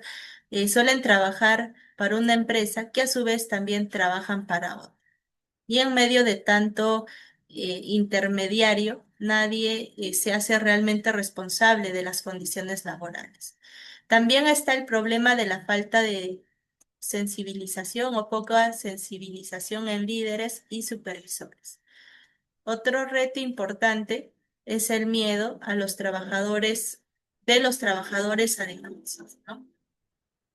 suelen trabajar para una empresa que a su vez también trabajan para otra. Y en medio de tanto intermediario, nadie se hace realmente responsable de las condiciones laborales. También está el problema de la falta de sensibilización o poca sensibilización en líderes y supervisores. Otro reto importante es el miedo a los trabajadores, de los trabajadores a denuncias, ¿no?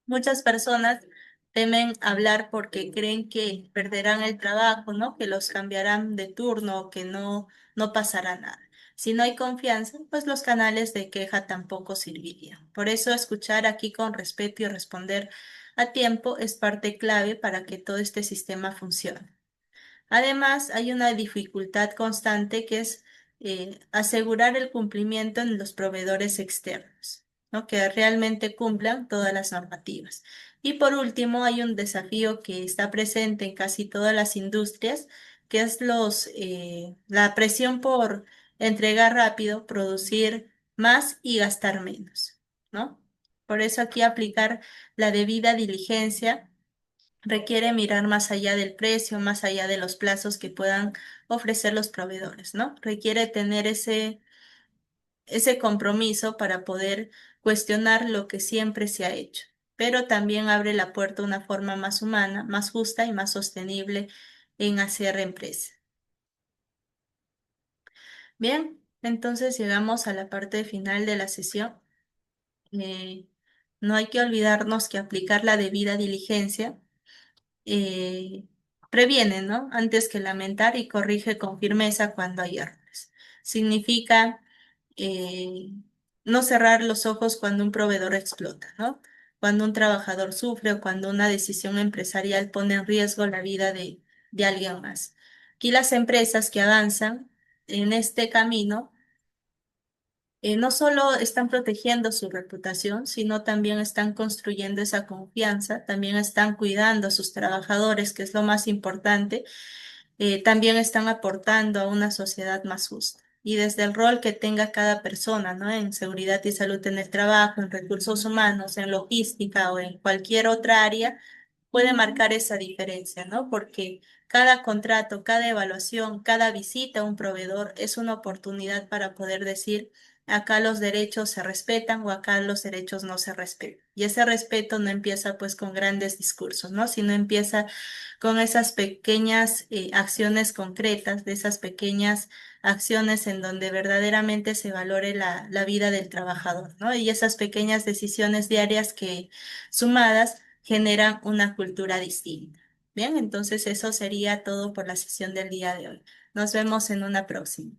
Muchas personas temen hablar porque creen que perderán el trabajo, ¿no? Que los cambiarán de turno o que no pasará nada. Si no hay confianza, pues los canales de queja tampoco servirían. Por eso escuchar aquí con respeto y responder a tiempo es parte clave para que todo este sistema funcione. Además, hay una dificultad constante que es asegurar el cumplimiento en los proveedores externos, ¿no? Que realmente cumplan todas las normativas. Y por último, hay un desafío que está presente en casi todas las industrias, que es la presión por entregar rápido, producir más y gastar menos, ¿no? Por eso aquí aplicar la debida diligencia requiere mirar más allá del precio, más allá de los plazos que puedan ofrecer los proveedores, ¿no? Requiere tener ese compromiso para poder cuestionar lo que siempre se ha hecho, pero también abre la puerta a una forma más humana, más justa y más sostenible en hacer empresa. Bien, entonces llegamos a la parte final de la sesión. Eh, no hay que olvidarnos que aplicar la debida diligencia eh, previene, ¿no? Antes que lamentar y corrige con firmeza cuando hay errores. Significa eh, no cerrar los ojos cuando un proveedor explota, ¿no? Cuando un trabajador sufre o cuando una decisión empresarial pone en riesgo la vida de alguien más. Aquí las empresas que avanzan en este camino no solo están protegiendo su reputación, sino también están construyendo esa confianza, también están cuidando a sus trabajadores, que es lo más importante, también están aportando a una sociedad más justa. Y desde el rol que tenga cada persona, ¿no? En seguridad y salud en el trabajo, en recursos humanos, en logística o en cualquier otra área, puede marcar esa diferencia, ¿no? Porque cada contrato, cada evaluación, cada visita a un proveedor es una oportunidad para poder decir, acá los derechos se respetan o acá los derechos no se respetan. Y ese respeto no empieza pues con grandes discursos, ¿no? Sino empieza con esas pequeñas acciones concretas, de esas pequeñas acciones en donde verdaderamente se valore la vida del trabajador, ¿no? Y esas pequeñas decisiones diarias que sumadas generan una cultura distinta. Bien, entonces eso sería todo por la sesión del día de hoy. Nos vemos en una próxima.